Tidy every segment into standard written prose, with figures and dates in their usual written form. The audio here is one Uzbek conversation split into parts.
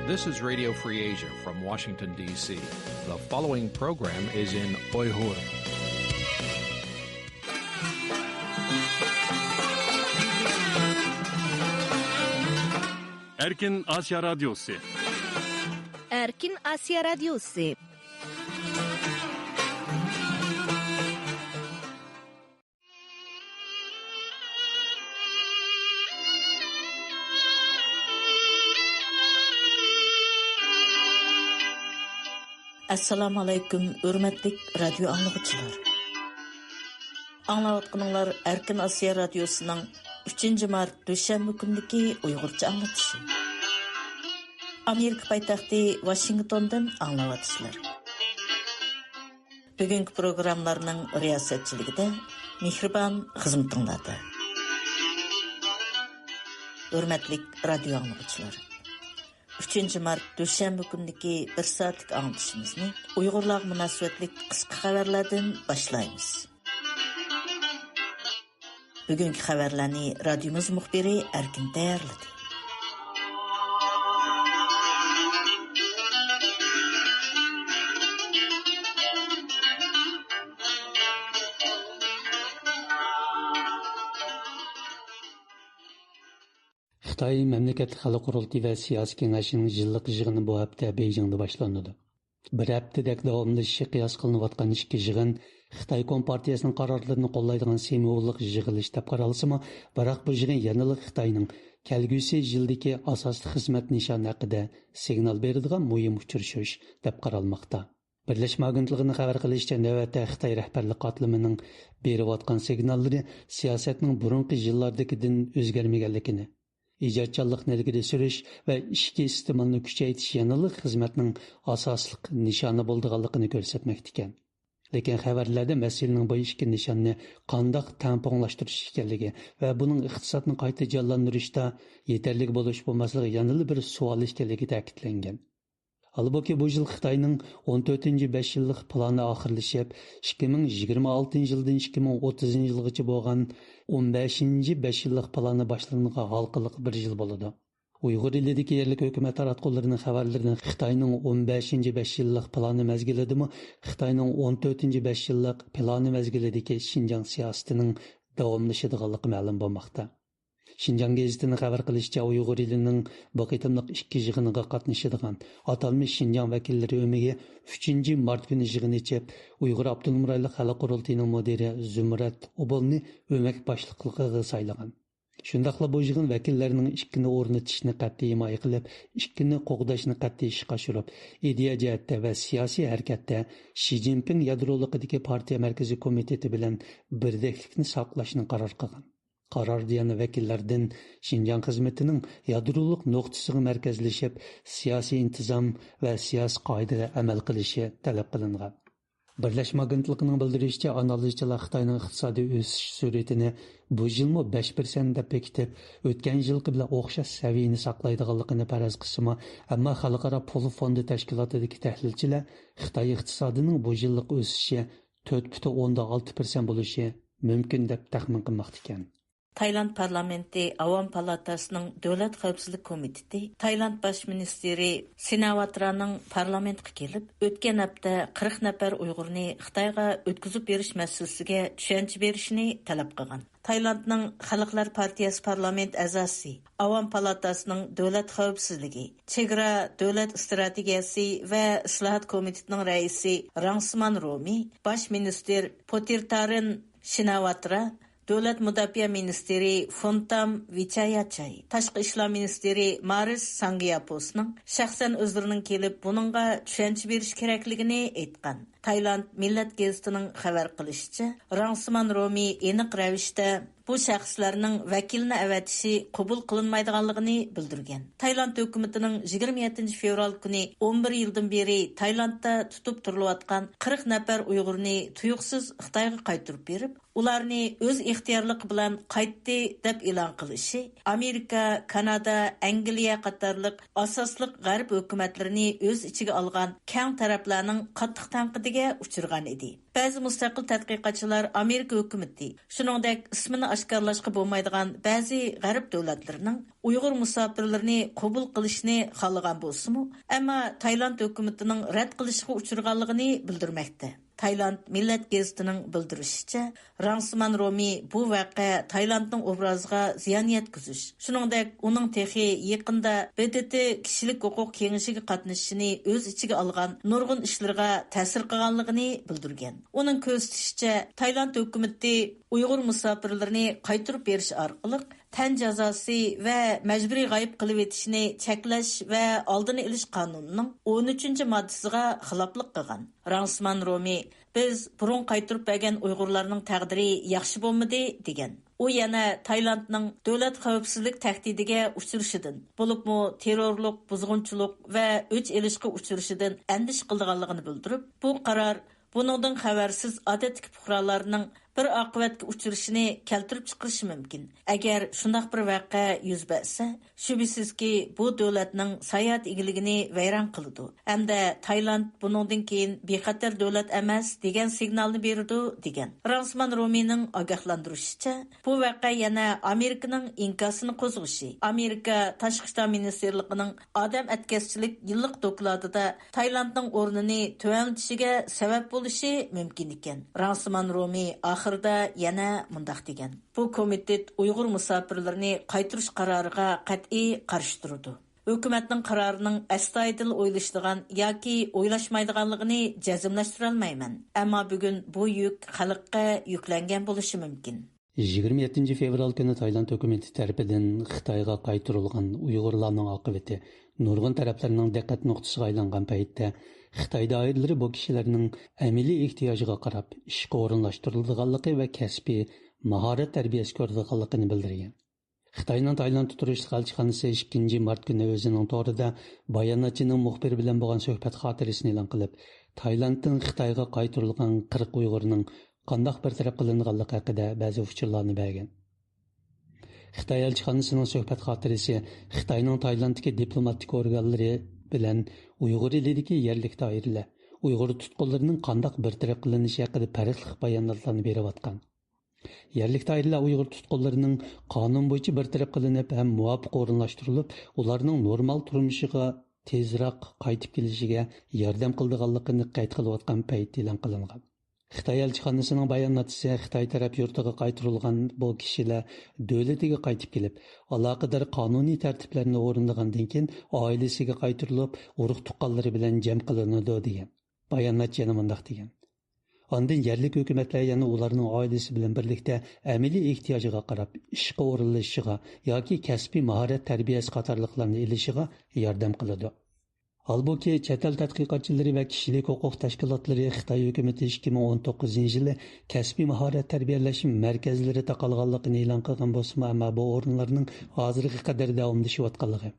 This is Radio Free Asia from Washington, D.C. The following program is in Uyghur. Erkin Asya Radyosu. Erkin Asya Radyosu. Assalamu alaykum, hürmetlik radyo anlıqçılar. Anlayotqanlar Erkin Asya Radyosu'nun 3. mart düşenbe gündeki Uygurca anlatışı. Amerika paytaxtı Washington'dan anlayotqanlar. Bugünkü programlarının riyasetçiligide Mihriban xizmetinlerde. Hürmetlik radyo anlıqçılar. 3 mart düşenbe gündeki 1 saatlik anlatışımızı Uygurlar münasebetlik qısqa xabarlardan başlayımız. Bugünkü xabarlarni radyomuz muxbiri Erkin tayarladı. Xitoy Mamlakatli xalq qurultiyi va siyosiy kengashining yillik yig'ini bu hafta Beyjingda boshlanadi. Bir haftadek davomlashishi qiyos qilinayotgan ikki yig'in Xitoy Kompartiyasining qarorlarini qo'llaydigan simvollik yig'ilish deb qaralsa-mu, biroq bu yig'in yanada Xitoyning kelgusi yildagi asosli xizmat nishoni haqida signal beradigan muhim uchrashuv deb qaralmoqda. Birlashma agentligining xabar qilishicha, navbatda Xitoy rahbarlik qatlamining berayotgan signallari siyosatning burunqi yillardagidan o'zgarmaganligini, ijodkorlikni ilgari surish va ishki iste'molni kuchaytirish yanada xizmatning asosli nishoni bo'lganligini ko'rsatmoqda ekan. Lekin xabarlarda masalaning bu ikki nishonni qandoq tamponlashtirish ekanligi va buning iqtisodni qayta jonlantirishda yetarli bo'lish bo'lmasligi yanada bir savol ekanligi ta'kidlangan. Halbuki bu yil Xitoyning 14-5 yillik plani oxirlashib, 2026 yildan 2030 yilgacha bo'lgan 15-5 yillik plani boshlangan halqiliq bir yil bo'ladi. Uyg'ur elidagi yerlik hukumat taratqullarining xabarlaridan Xitoyning 15-5 yillik plani mezgilidimi, Xitoyning 14-5 yillik plani mezgilidagi Xinjiang siyosatining davomlashadiganligi ma'lum bo'lmoqda. Xinjiang gazetining xabar qilishicha, Uyg'ur elining bu qitimliq ikki yig'iniga qatnashadigan atalmish Xinjiang vakillari o'miga 3 mart kuni yig'in ichib, Uyg'ur Abdunum rayonlik xalq qurultiyining mudiri Zumrat Obolni o'mak boshliqligiga saylagan. Shundaqla bu yig'in vakillarining ikkini o'rnatishni qat'iy himoya qilib, ikkini qo'g'dashni qat'iy ishga oshirib, ideya jihatda va siyosiy harakatda Shi Jinping yadroligidagi partiya markaziy komiteti bilan birdeklikni saqlashni qaror qilgan. Qaror yana vakillardan Xinjiang xizmatining yadroliq nuqtasiga markazlashib, siyosiy intizom va siyosiy qoidaga amal qilishi talab qilingan. Birlashma agentligining bildirishicha, analizchilar Xitoyning iqtisodiy o'sish sur'atini bu yilmi 5% deb bekitib, o'tgan yilgi bilan o'xshash saviyani saqlaydiganligini faraz qilsa-mu, ammo xalqaro pul fondi tashkilotidagi tahlilchilar Xitoy iqtisodining bu yillik o'sishi 4.6% bo'lishi mumkin deb taxmin qilmoqda ekan. Tayland parlamenti Avam palatasının Dövlət Xavfsizlik Komiteti Tayland baş ministeri Shinawatranın parlamentga kelib, o'tgan hafta 40 nafar Uyg'urni Xitoyga o'tkazib berish masalasiga tushuncha berishni talab qilgan. Taylandning Xalqlar partiyasi parlament a'zosi, Avam palatasının Dövlət Xavfsizligi, Chegara davlat strategiyasi va islohot komitetining raisi Rangsman Romi, baş minister Potirtarin Shinawatra, Davlat Mudofaa ministeri Fontam Vichayachay, Tashqi ishlar ministeri Maris Sangiaposning shaxsan o'zlarining kelib buningga tushuncha berish kerakligini aytgan. Tayland Millat gazetining xabar qilishicha, Rangsman Romi aniq ravishda bu shaxslarning vakilni avatishi qabul qilinmaydiganligini bildirgan. Tayland hukumatining 27 fevral kuni 11 yildan beri Taylandda tutib turilayotgan 40 nafar Uyg'urni tuyuqsiz Xitoyga qaytarib berib, ularni o'z ixtiyorligi bilan qaytdi deb e'lon qilishi Amerika, Kanada, Angliya qatorliq asosliq g'arb hukumatlarini o'z ichiga olgan keng taraflarning qattiq tanqidiga uchirgan edi. Ba'zi mustaqil tadqiqotchilar Amerika hukumati, shuningdek ismini oshkorlashga bo'lmaydigan ba'zi g'arb davlatlarining Uyg'ur musofirlarini qabul qilishni xohlagan bo'lsa-mu, ammo Tailand hukumatining rad qilishiga uchraganligini bildirmoqda. Tailand Millat Gazetining bildirishicha, Rangsman Romi bu voqea Tailandning obraziga ziyon yetkazish, shuningdek uning texi yaqinda BDT kishilik huquq kengashiga qatnashishini o'z ichiga olgan nurg'un ishlarga ta'sir qilganligini bildirgan. Uning ko'rsatishicha, Tailand hukumati Uyg'ur musofirlarini qaytarib berish orqali tan jazosi va majburiy g'oyib qilib etishni cheklash va oldini olish qonunining 13-moddasiga xiloflik qilgan. Rangsman Romi, biz burun qaytarib bergan Uyg'urlarning taqdiri yaxshi bo'lmadi degan. U yana Tailandning davlat xavfsizlik tahdidiga uchrashidan, bo'libmi terrorlik, buzg'unchilik va o'ch elishga uchrashidan andish qilganligini bildirib, bu qaror buningdan xabarsiz odatdagi fuqarolarning bir oqibatga uchrashini keltirib chiqarishi mumkin. Agar shunday bir voqea yuz bersa, shubhisizki bu davlatning sayohat egiligini vayron qiladi. Hamda Tailand buningdan keyin bexatar davlat emas degan signalni beradi degan. Rangsman Romining ogohlantirishicha, bu voqea yana Amerikaning inkosini qo'zg'ishi. Amerika Tashqi ishlar ministerligining odam atkazchilik yillik dokladida Tailandning o'rnini tuvantishiga sabab bo'lishi mumkin ekan. Rangsman Romi oxirida yana mundaq degan. Bu komitet Uyg'ur musofirlarini qaytarish qaroriga qat'iy qarshi turdi. Hukumatning qarorining astoydil o'ylashdigan yoki o'ylashmaydiganligini jazmlashtira olmayman. Ammo bugun bu yuk xalqqa yuklangan bo'lishi mumkin. 27 fevral kuni Tailand hukumati tarafidan Xitoyga qaytarilgan Uyg'urlarning oqibati nurg'un taraflarning diqqat nuqtasiga aylangan paytda Xitoy doiralari bu kishilarning amaliy ehtiyojiga qarab ishga o'rinlashtirilganligi va kasbiy mahorat tarbiyasi ko'rilganligini bildirgan. Xitoyning Tailand turistlik elchixonasi 2 mart kuni o'zining to'rida bayonotchining muxbir bilan bo'lgan suhbat xotirasini e'lon qilib, Tailanddan Xitoyga qaytarilgan 40 Uyg'urning qandoq bartaraf qilinganligi haqida ba'zi uchurlarni bergan. Xitoy elchixonasining suhbat xotirasi Xitoyning Tailanddagi diplomatik organlari bilan Uyg'ur elidagi yerlik doiralar Uyg'ur tutqunlarining qandoq bartaraf qilinishi haqida farqli bayonotlarni berayotgan. Yerlik doiralar Uyg'ur tutqunlarining qonun bo'yicha bartaraf qilinib ham muvofiq o'rinlashtirilib, ularning normal turmushiga tezroq qaytib kelishiga yordam qilganligini qayd qilayotgan payt e'lon qilingan. Xitoy elchixonasining bayonotchisi Xitoy taraf yurtiga qaytarilgan bu kishilar davlatiga qaytib kelib, aloqador qonuniy tartiblarni o'rinlagandan keyin oilasiga qaytarilib, urug' tuqqanlari bilan jam qilinadi degan. Bayonotchi yana mundaq degan. Ondan yerlik hukumatlar yana ularning oilasi bilan birlikda amaliy ehtiyojiga qarab ishga o'rinlashishiga yoki kasbiy mahorat tarbiyasi qatorliqlarni elishiga yordam qiladi. Halbuki chet el tadqiqotchilari va kishilik huquq tashkilotlari Xitoy hukumati 2019-yili kasbiy mahorat tarbiyalash markazlari taqalganligini e'lon qilgan bo'lsa, ammo bu o'rinlarning hozirga qadar davomlashayotganligi,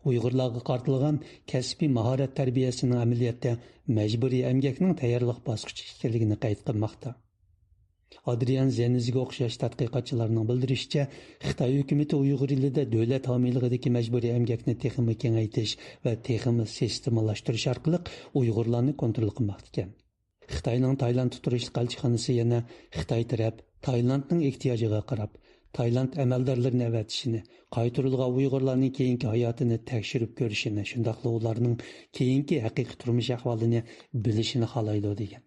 Uyg'urlarga qartilgan kasbiy mahorat tarbiyasining amaliyotda majburiy emgakning tayyorlik bosqichi ekanligini qayd qilmoqda. Adrian Zenizga o'xshash tadqiqotchilarning bildirishicha, Xitoy hukumati Uyg'ur elida davlat homiyligidagi majburiy emgakni texnik kengaytirish va texnik sistemalashtirish orqali Uyg'urlarni kontrol qilmoqda ekan. Xitoyning Tailand turistlik elchixonasi yana Xitoy taraf Tailandning ehtiyojiga qarab Tailand amaldorlarini avatishini, qaytarilgan Uyg'urlarning keyingi hayotini tekshirib ko'rishini, shundaqla ularning keyingi haqiqiy turmush ahvolini bilishini xohlaydi degan.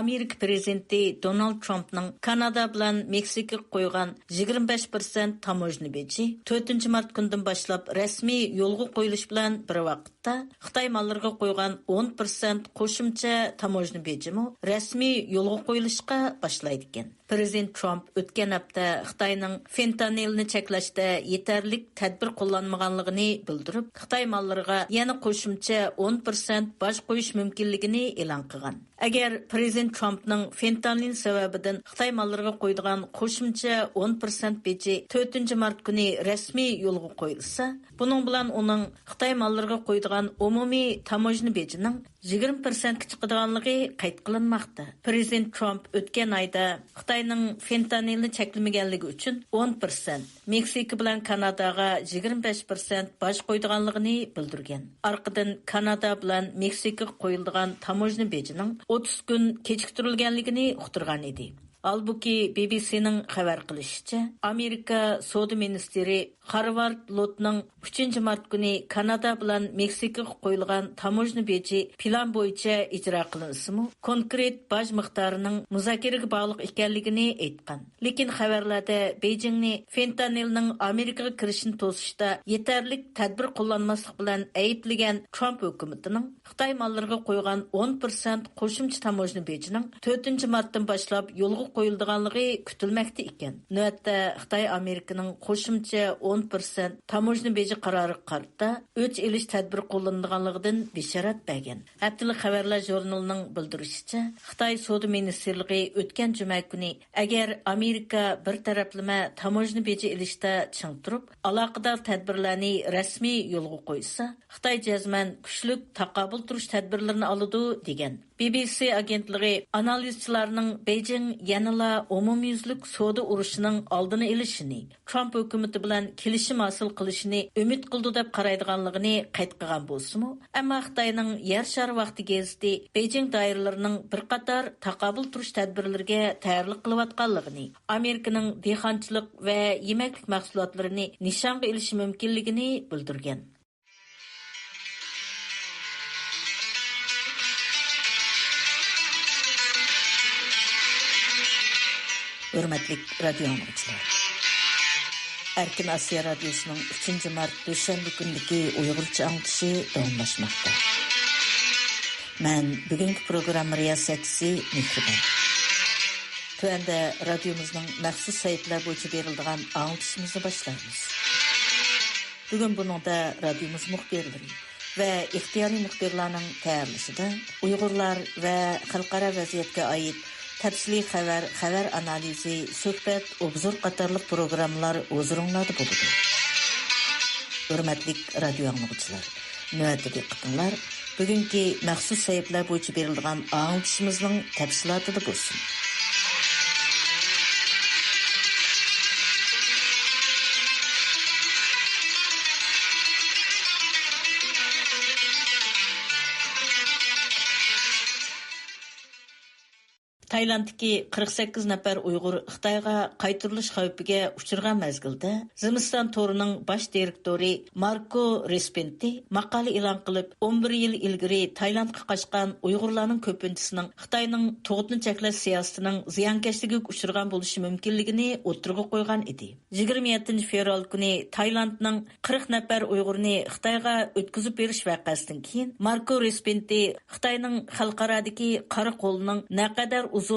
Amerika prezidenti Donald Trumpning Kanada bilan Meksikaga qo'ygan 25% tamojni beji 4 mart kundan boshlab rasmiy yo'lga qo'yilish bilan bir vaqtda Xitoy mallariga qo'ygan 10% qo'shimcha tamojni bejimi rasmiy yo'lga qo'yilishga boshlaydi ekan. Prezident Trump o'tgan hafta Xitoyning fentanilni cheklashda yetarlik tadbir qo'llanmaganligini bildirib, Xitoy mallariga yana qo'shimcha 10% boj qo'yish mumkinligini e'lon qilgan. Agar Prezident Trumpning fentanil sababidan Xitoy mallariga qo'ydigan qo'shimcha 10% beji 4 mart kuni rasmiy yo'lga qo'yilsa, Bunun bilan uning Xitoy mallariga qo'ydigan umumiy tamojna bejining 20% chiqadiganligi qayd qilinmoqda. Prezident Trump o'tgan oyda Xitoyning fentanilni cheklamaganligi uchun 10%, Meksika bilan Kanadaga 25% boj qo'ydiganligini bildirgan. Orqadan Kanada bilan Meksikaga qo'yilgan tamojna bejining 30 kun kechiktirilganligini uqtirgan edi. Albuki BBC'ning xabar qilishicha, Amerika Savdo ministri Harvard Lotning 3 mart kuni Kanada bilan Meksikaga qo'yilgan tamojna beji plan bo'yicha ijro qilinsa-mu, konkret boj miqdorining muzokaraga bog'liq ekanligini aytgan. Lekin xabarlarda Beijingni fentanilning Amerikaga kirishini to'sishda yetarlik tadbir qo'llanmaslik bilan ayblagan Trump hukumatining Xitoy mallariga qo'ygan 10% qo'shimcha tamojna bejining 4 martdan boshlab yo'lga qo'yildiganligi kutilmoqda ekan. Navbatda Xitoy Amerikaning qo'shimcha 10% tamojna beji qarori qarta o'ch elish tadbir qo'llanilganligidan bisharat bergan. Haftalik xabarlar jurnalining bildirishicha, Xitoy Savdo ministrligi o'tgan juma kuni agar Amerika bir taraflama tamojna beji ilishda ching turib, aloqador tadbirlarni rasmiy yo'lga qo'ysa, Xitoy jazman kuchlik taqobil turish tadbirlarini oladi degan. BBC agentligi analizchilarning Beijing yanala umumyuzlik savdo urushining oldini olishini, Trump hukumati bilan kelishim hosil qilishini umid qildi deb qaraydiganligini qayd qilgan bo'lsa-mu, ammo Xitoyning Yer shari vaqti gazeti Beijing doiralarining bir qator taqobil turish tadbirlariga tayyorlik qilayotganligini, Amerikaning dehqonchilik va yemaklik mahsulotlarini nishonga ilishi mumkinligini bildirgan. Hürmetli radyo anlıcılar. Erkin Asya Radyosu'nun 3. Mart Duşanbe gündeki Uygurca anlatışı davamlaşmakta. Ben bugünkü program riyasetçisi Mihriban. Tövende radyomuzun məxsus sayıtlar boyunca verildiğen anlatışımızı başlarız. Bugün bunun da radyomuz muhbirleri ve ihtiyari muhbirlerinin tayarlışıda Uygurlar ve xalqara vaziyetke ait təfsili xəbər analizi, söhbət, obzor qatarlıq proqramlar huzurunladı buludu. Hürmetlik radyo anlıqçılar, növətdə diqqətinlər, bugünkü məxsus sahiblər boyunca verildiğen anlatışımızın təfsilatı da bulsun. Taylanddagi 48 nafar Uyg'ur Xitoyga qaytarilish xavfiga uchragan mezgilda Zimiston to'rining bosh direktori Marko Respenti maqola e'lon qilib, 11 yil ilgari Taylandga qochgan Uyg'urlarning ko'pinchisining Xitoyning tug'utni cheklash siyosatining ziyonkashligiga uchragan bo'lishi mumkinligini o'tirg'a qo'ygan edi. 27 fevral kuni Taylandning 40 nafar Uyg'urni Xitoyga o'tkazib berish voqeasidan keyin Marko Respenti Xitoyning xalqarodagi qora qo'lining naqadar uzun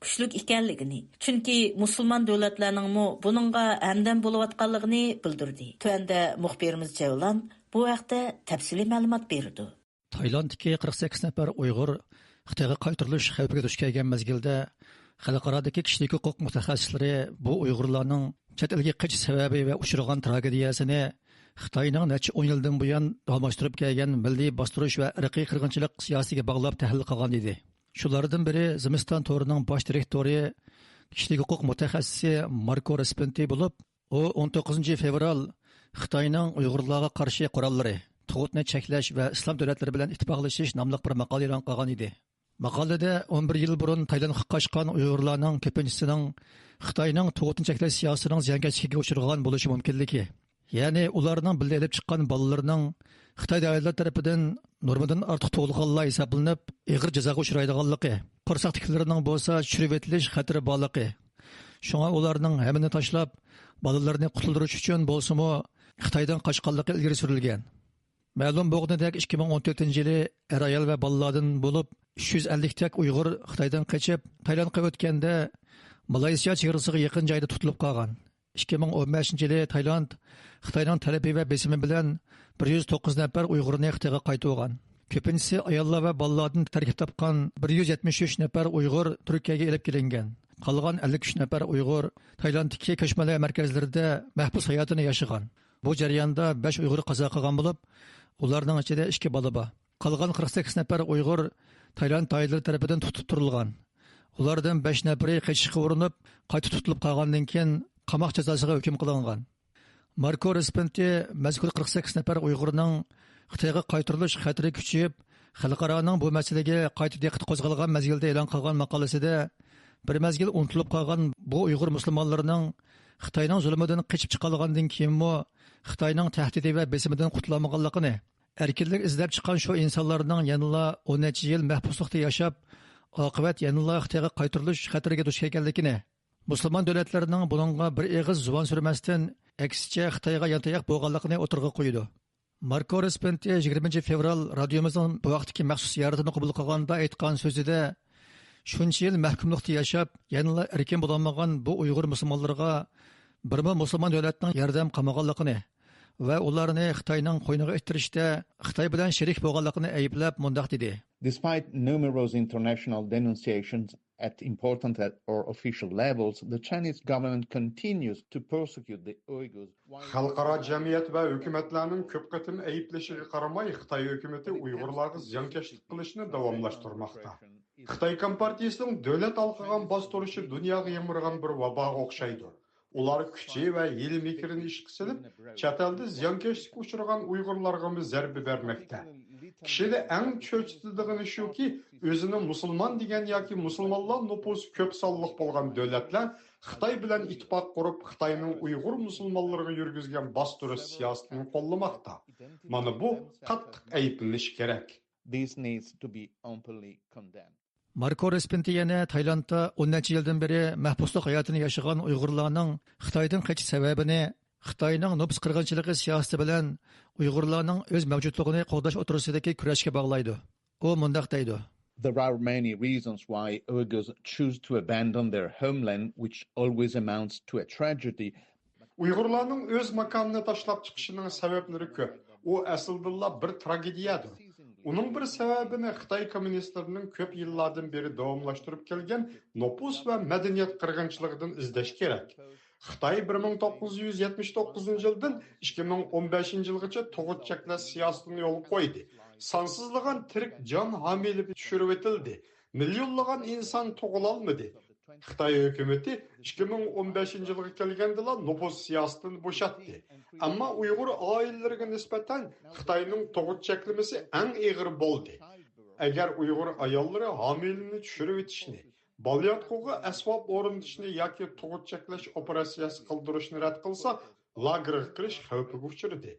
kuchlik ekanligini, chunki musulmon davlatlarning buningga hamdam bo'layotganligini bildirdi. Tuanda muxbirimiz Javlan bu haqda tafsiliy ma'lumot berdi. Taylanddagi 48 nafar Uyg'ur Xitoyga qaytarilish xavfiga duch kelgan mezgilda xalqarodagi kishilik huquq mutaxassislari bu Uyg'urlarning chet elga qochish sababi va uchragan tragediyasini Xitoyning necha 10 yildan buyon davomlashtirib kelgan milliy bostirish va irqiy qirg'inchilik siyosatiga bog'lab tahlil qilgan edi. Shulardan biri Zimiston to'rining bosh direktori, kishilik huquq mutaxassisi Marko Respenti bo'lib, u 19 fevral Xitoyning Uyg'urlarga qarshi qurollari, tug'utni cheklash va islom davlatlari bilan ittifoqlashish nomli bir maqola e'lon qilgan edi. Maqolada 11 yil burun Taylandga qochgan Uyg'urlarning ko'pinchisining Xitoyning tug'utni cheklash siyosatining ziyonkashligiga uchragan bo'lishi mumkinligi, ya'ni ularning birga olib chiqqan bolalarining Xitoy davlatlari tarafidan normadan ortiq tug'ilganlar hisoblanib, ig'ir jazoga uchraydiganligi, qo'rsoq tiklarining bo'lsa tushirib etilish xatiri borligi. Shunga ularning hammani tashlab, bolalarni qutuldirish uchun bo'lsa-mu Xitoydan qochganligi ilgari surilgan. Ma'lum bo'lganidek 2014-yili ayol va bolalardan bo'lib 350 tak Uyg'ur Xitoydan qochib, Taylandga o'tganda Malayziya chegarasiga yaqin joyda tutilib qolgan. 2015-yili Tayland Xitoyning talabi va besimi bilan 109 nafar Uyg'urni Xitoyga qaytargan. Ko'pinchisi ayollar va bolalardan tarkib topgan 173 nafar Uyg'ur Turkiyaga elib kelingan. Qolgan 53 nafar Uyg'ur Taylanddagi ko'chmalar markazlarida mahbus hayotini yashagan. Bu jarayonda 5 Uyg'ur qazo qilgan bo'lib, ularning ichida 2 bola bor. Qolgan 48 nafar Uyg'ur Tayland doiralari tomonidan tutib turilgan. Ulardan 5 nafari qochishga urinib, qayta tutilib qolgandan keyin qamoq jazosiga hukm qilingan. Marko Respenti mazkur 48 nafar Uyg'urning Xitoyga qaytarilish xatiri kuchayib, xalqaroning bu masalaga qayta diqqat qo'zg'algan mazgilda e'lon qilgan maqolasida bir mazgil unutilib qolgan bu Uyg'ur musulmonlarining Xitoyning zulmidan qochib chiqalgandan keyinmi Xitoyning tahdidi va besimidan qutulamaganligini, erkinlik izlab chiqqan shu insonlarning yanıla 10 necha yil mahbuslikda yashab, oqibat yanıla Xitoyga qaytarilish xatiriga duch kelganligini, musulmon davlatlarining buningga bir eg'iz zuvan surmasdan aksicha Xitoyga yantayoq bo'lganligini o'tirg'a qo'ydi. Marko Respenti 20 fevral radiomizning bu vaqtdagi maxsus ziyoratini qabul qilganda aytgan so'zida shuncha yil mahkumlikda yashab, yanıla erkin bo'lolmagan bu Uyg'ur musulmonlarga birma musulmon davlatning yordam qilmaganligini va ularni Xitoyning qo'yniga ittirishda Xitoy bilan sherik bo'lganligini ayblab mundaq dedi. Despite numerous international denunciations at important or official levels, the Chinese government continues to persecute the Uyghurs. Xalqaro jamiyat va hukumatlarning ko'p qatim ayblashiga qaramay, Xitoy hukumatı Uyg'urlarga ziyonkashlik qilishni davomlashtirmoqda. Xitoy kompartiyasining davlat alqagan bostirishi dunyoga yemirgan bir vaboga o'xshaydi. Ular kuchi va ilm-fikrini ishga solib, chet elda ziyonkashlikka uchragan Uyg'urlarga zarba bermoqda. Kishida eng cho'chitildigani shuki, o'zini musulmon degan yoki musulmonlar nufusi ko'p sonliq bo'lgan davlatlar Xitoy bilan ittifoq qurib, Xitoyning Uyg'ur musulmonlariga yurgizgan bostirish siyosatini qo'llamoqda. Mana bu qattiq ayblanish kerak. This needs to be openly condemned. Marko Respenti yana Taylandda 10 necha yildan beri mahbuslik hayotini yashagan Uyg'urlarning Xitoydan qachish sababini Xitoyning nopus qirg'inchiligi siyosati bilan Uyg'urlarning o'z mavjudligini qo'llash o'tirisidagi kurashga bog'laydi. U mundaq deydi. There are many reasons why Uyghurs choose to abandon their homeland, which always amounts to a tragedy. Uyg'urlarning o'z makonini tashlab chiqishining sabablari ko'p. U aslida bir tragediyadir. Uning bir sababini Xitoy kommunistlarining ko'p yillardan beri davomlashtirib kelgan nopus va madaniyat qirg'inchiligidan izlash kerak. Xitoy 1979-yildan 2015-yilgacha tug'ut cheklash siyosatini yo'l qo'ydi. Sonsizlagan tirik jon homili tushirib etildi. Millionlagan inson tug'ilolmadi. Xitoy hukumatı 2015-yilga kelganda nopus siyosatini bo'shatdi. Ammo Uyg'ur oilalariga nisbatan Xitoyning tug'ut cheklamasi eng og'ir bo'ldi. Agar Uyg'ur ayollari homilini tushirib etishni, bolayotquga asbob o'rnatishni yoki tug'ut cheklash operatsiyasi qildirishni rad qilsa, lagerga kirish xavfiga uchradi.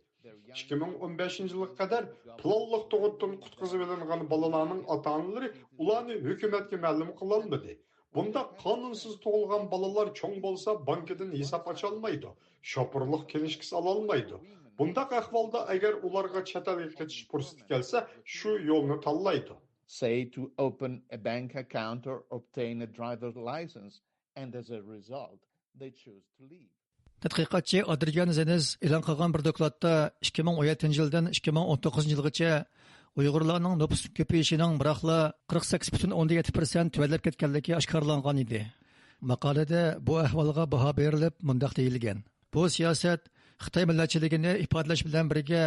2015-yilga qadar planliq tug'utdan qutqizib olingan bolalarning ota-onalari ularni hukumatga ma'lum qilolmadi. Bunda qonunsiz tug'ilgan bolalar cho'ng bo'lsa, bankidan hisob ocha olmaydi, shopirlik kinishkisi ola olmaydi. Bunda ahvolda agar ularga chet elga ketish fursati kelsa, shu yo'lni tanlaydi. Say to open a bank account or obtain a driver's license, and as a result, they choose to leave. Tadqiqotchi Adrian Zeniz e'lon qilgan bir dokladda 2017-yildan 2019-yilgacha Uyg'urlarning nopus ko'payishining biroqla 48,7% tuvallab ketganligi oshkorlangan edi. Maqolada bu ahvolga baho berilib, mundaq deyilgan. Bu siyosat Xitoy millatchiligini ifodalash bilan birga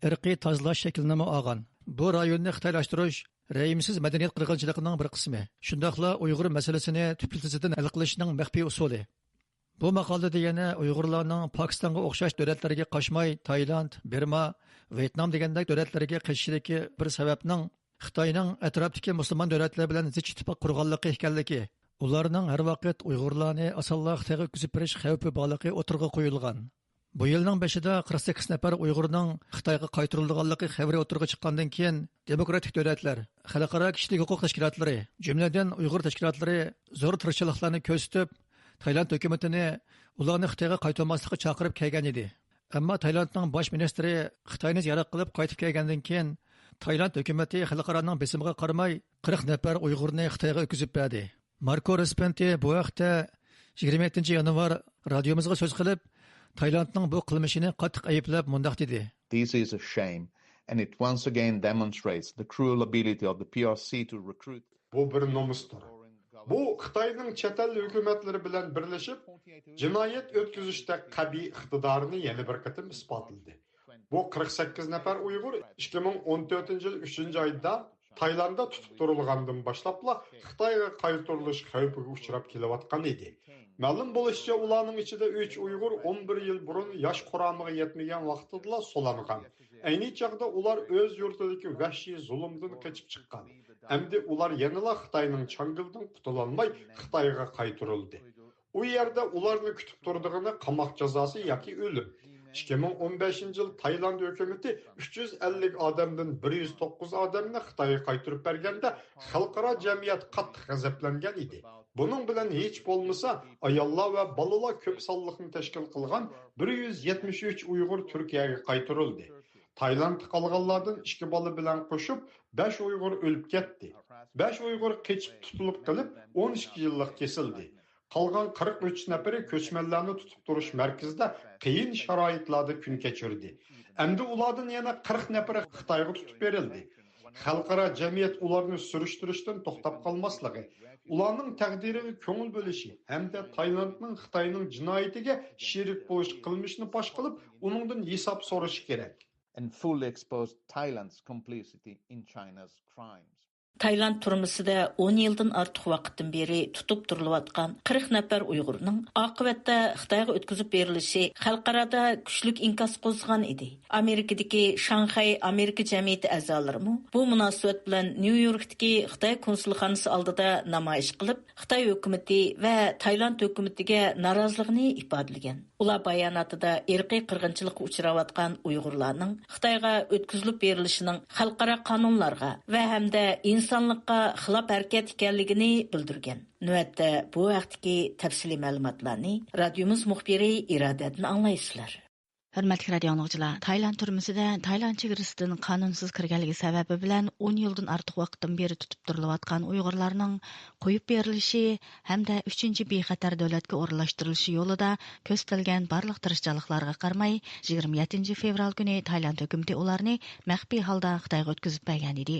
irqiy tozalash shaklini olgan. Bu rayonni xitoylashtirish rayimsiz madaniyat qirg'inchiligining bir qismi. Shundaqla Uyg'ur masalasini tubdan hal qilishning maxfiy usuli. Bu maqolada yana Uyg'urlarning Pokistonga o'xshash davlatlarga qochmay, Tayland, Burma, Vyetnam degandek davlatlarga qochishidagi bir sababning Xitoyning atrofdagi musulmon davlatlar bilan zich ittifoq qurganligi ekanligi, ularning har vaqt Uyg'urlarni osonlik Xitoyga o'tkazib berish xavfi borligi o'tirg'a qo'yilgan. Bu yilning 5-ida 48 nafar Uyg'urning Xitoyga qaytarilganligi xabari o'tirg'a chiqqandan keyin demokratik davlatlar, xalqaro kishilik huquq tashkilotlari, jumladan Uyg'ur tashkilotlari zo'r tirishchiliklarni ko'rsatib, Tayland hukumatini ularni Xitoyga qaytarmaslikka chaqirib kelgan edi. Ammo Taylandning bosh ministri Xitoyni ziyorat qilib qaytib kelgandan keyin Tayland hukumati xalqaroning besimiga qaramay 40 nafar Uyg'urni Xitoyga o'tkazib berdi. Marko Respenti bu vaqtda 27-yanvar radiomizga so'z qilib, Taylandning bu qilmishini qattiq ayblab mundaq dedi. This is a shame, and it once again demonstrates the cruel ability of the PRC to recruit. Bu bir nomusdur. Bu Xitoyning chet el hukumatlari bilan birlashib jinoyat o'tkazishda qabiy iqtidorini yana bir qatim isbotladi. Bu 48 nafar Uyg'ur 2014-yil 3-oyda Taylandda tutib turilgandan boshlabla Xitoyga qaytarilish xavfiga uchrab kelayotgan edi. Ma'lum bo'lishicha, ularning ichida 3 Uyg'ur 11 yil burun yosh quramiga yetmagan vaqtida solangan. Ayni chaqda ular o'z yurtidagi vahshiy zulmdan qochib chiqqan. Endi ular yanada Xitoyning changilidan qutulolmay Xitoyga qaytarildi. U yerda ularni kutib turdigani qamoq jazosi yoki o'lim. 2015-yil Tayland hukumati 350 odamdan 109 odamni Xitoyga qaytarib berganda xalqaro jamiyat qattiq g'azablangan edi. Buning bilan hech bo'lmasa ayollar va bolalar ko'p sonliqni tashkil qilgan 173 Uyg'ur Turkiyaga qaytarildi. Tayland qolganlardan 2 bola bilan qo'shib 5 Uyg'ur o'lib ketdi. 5 Uyg'ur qechib tutilib qilib 12 yillik kesildi. Qolgan 43 nafari ko'chmanlarni tutib turish markazida qiyin sharoitlarda kun kechirdi. Endi ulardan yana 40 nafari Xitoyga tutib berildi. Xalqaro jamiyat ularni surishtirishdan to'xtab qolmasligi, ularning taqdiriga ko'ngil bo'lishi hamda Taylandning Xitoyning jinoyatiga sherik bo'lish qilmishni fosh qilib, uningdan hisob so'rashi kerak. And fully expose Thailand's complicity in China's crimes. Tayland turmusida 10 yildan ortiq vaqtdan beri tutib turilayotgan 40 nafar Uyg'urning oqibatda Xitoyga o'tkazib berilishi xalqarada kuchlik inkas qo'zg'agan edi. Amerikadagi Shanxay Amerika jamiyati a'zolari bu munosabat bilan Nyu-Yorkdagi Xitoy konsulxonasi oldida namoyish qilib, Xitoy hukumati va Tayland hukumatiga noroziligini ifodalagan. Ular bayonotida irqiy qirg'inchilikka uchrayotgan Uyg'urlarning Xitoyga o'tkazilib berilishining xalqaro qonunlarga va hamda insonlikqa xilof harakat ekanligini bildirgan. Navbatda bu vaqtdagi tafsiliy ma'lumotlarni radiomiz muxbiri Irodatdan anglaysizlar. Hörmətli radio dinləyicilər, Tayland türməsində Tayland çevrəsindən qanunsuz kirganligi səbəbi bilan 10 yıldan artıq vaqtdan beri tutub turilayotgan Uyg'urlarning qo'yib berilishi hamda 3-chi bexatar davlatga o'rinlashtirilishi yo'lida ko'rsatilgan barliq tirishchiliklarga qaramay 27 fevral kuni Tayland hukumati ularni maxfiy holda Xitoyga o'tkazib bergan edi.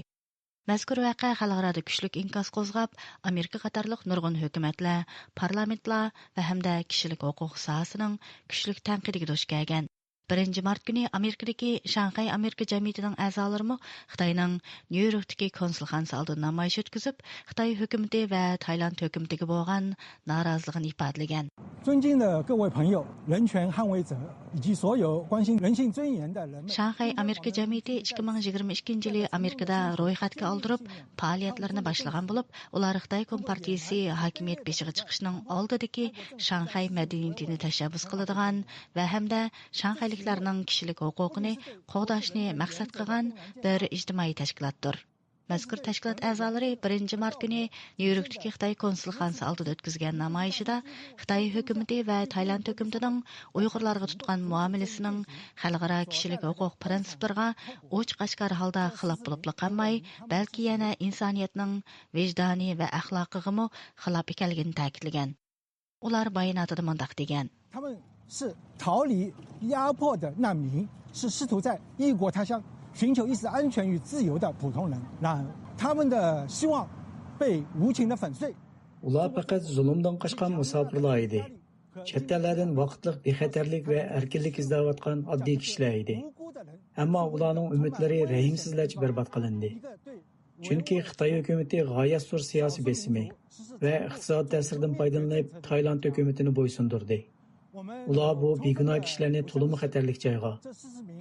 Mazkur voqea xalqaro kuchlik inkas qo'zg'ab, Amerika qatorliq nurg'un hukumatlar, parlamentlar va hamda kishilik huquq sohasining kuchlik tanqidiga duch kelgan. 1 mart kuni Amerikadagi Shanxay Amerika jamiyatining a'zolari Xitoyning Nyu-Yorkdagi konsulxonasi oldida namoyish o'tkazib, Xitoy hukumati va Tayland hukumatiga bo'lgan noroziligini ifodalagan. 尊敬的各位朋友、人权捍卫者以及所有关心人性尊严的人们。 Shanxay Amerika jamiyati 2022-yili Amerikada ro'yxatga oldirib, faoliyatlarini boshlagan bo'lib, ular Xitoy kompartiyasi hokimiyat beshiga chiqishning oldidagi Shanxay madaniyatini tashabbus qiladigan va hamda Shanxayliklarning kishilik huquqini qo'g'dashni maqsad qilgan bir ijtimoiy tashkilotdir. Mazkur tashkilot a'zolari 1 mart kuni Nyu-Yorkdagi Xitoy konsulxonasi oldida o'tkazgan namoyishida Xitoy hukumati va Tayland hukumatining Uyg'urlarga tutgan muomalasining xalqaro kishilik huquq prinsiplariga ochiq-oshkor holda xilof bo'lib qolmay, balki yana insoniyatning vijdoniy va axloqiga xilof ekanligini ta'kidlagan. Ular bayonotida mundaq degan: 他们是逃离压迫的难民，是试图在异国他乡 寻求一丝安全与自由的普通人，让他们的希望被无情的粉碎。 Ular faqat zulmdan qochgan musofirlar edi. Chet ellardan vaqtliq bexatarlik va erkinlik izlayotgan oddiy kishilar edi. Ammo ularning umidlari rahimsizlarcha barbod qilindi. Chunki Xitoy hukumati g'oyat zo'r siyosiy besimi va iqtisod ta'siridan foydalanib Tayland hukumatini bo'ysundirdi. Ular bu begunoh kishilarni to'liq xatarlik joyga,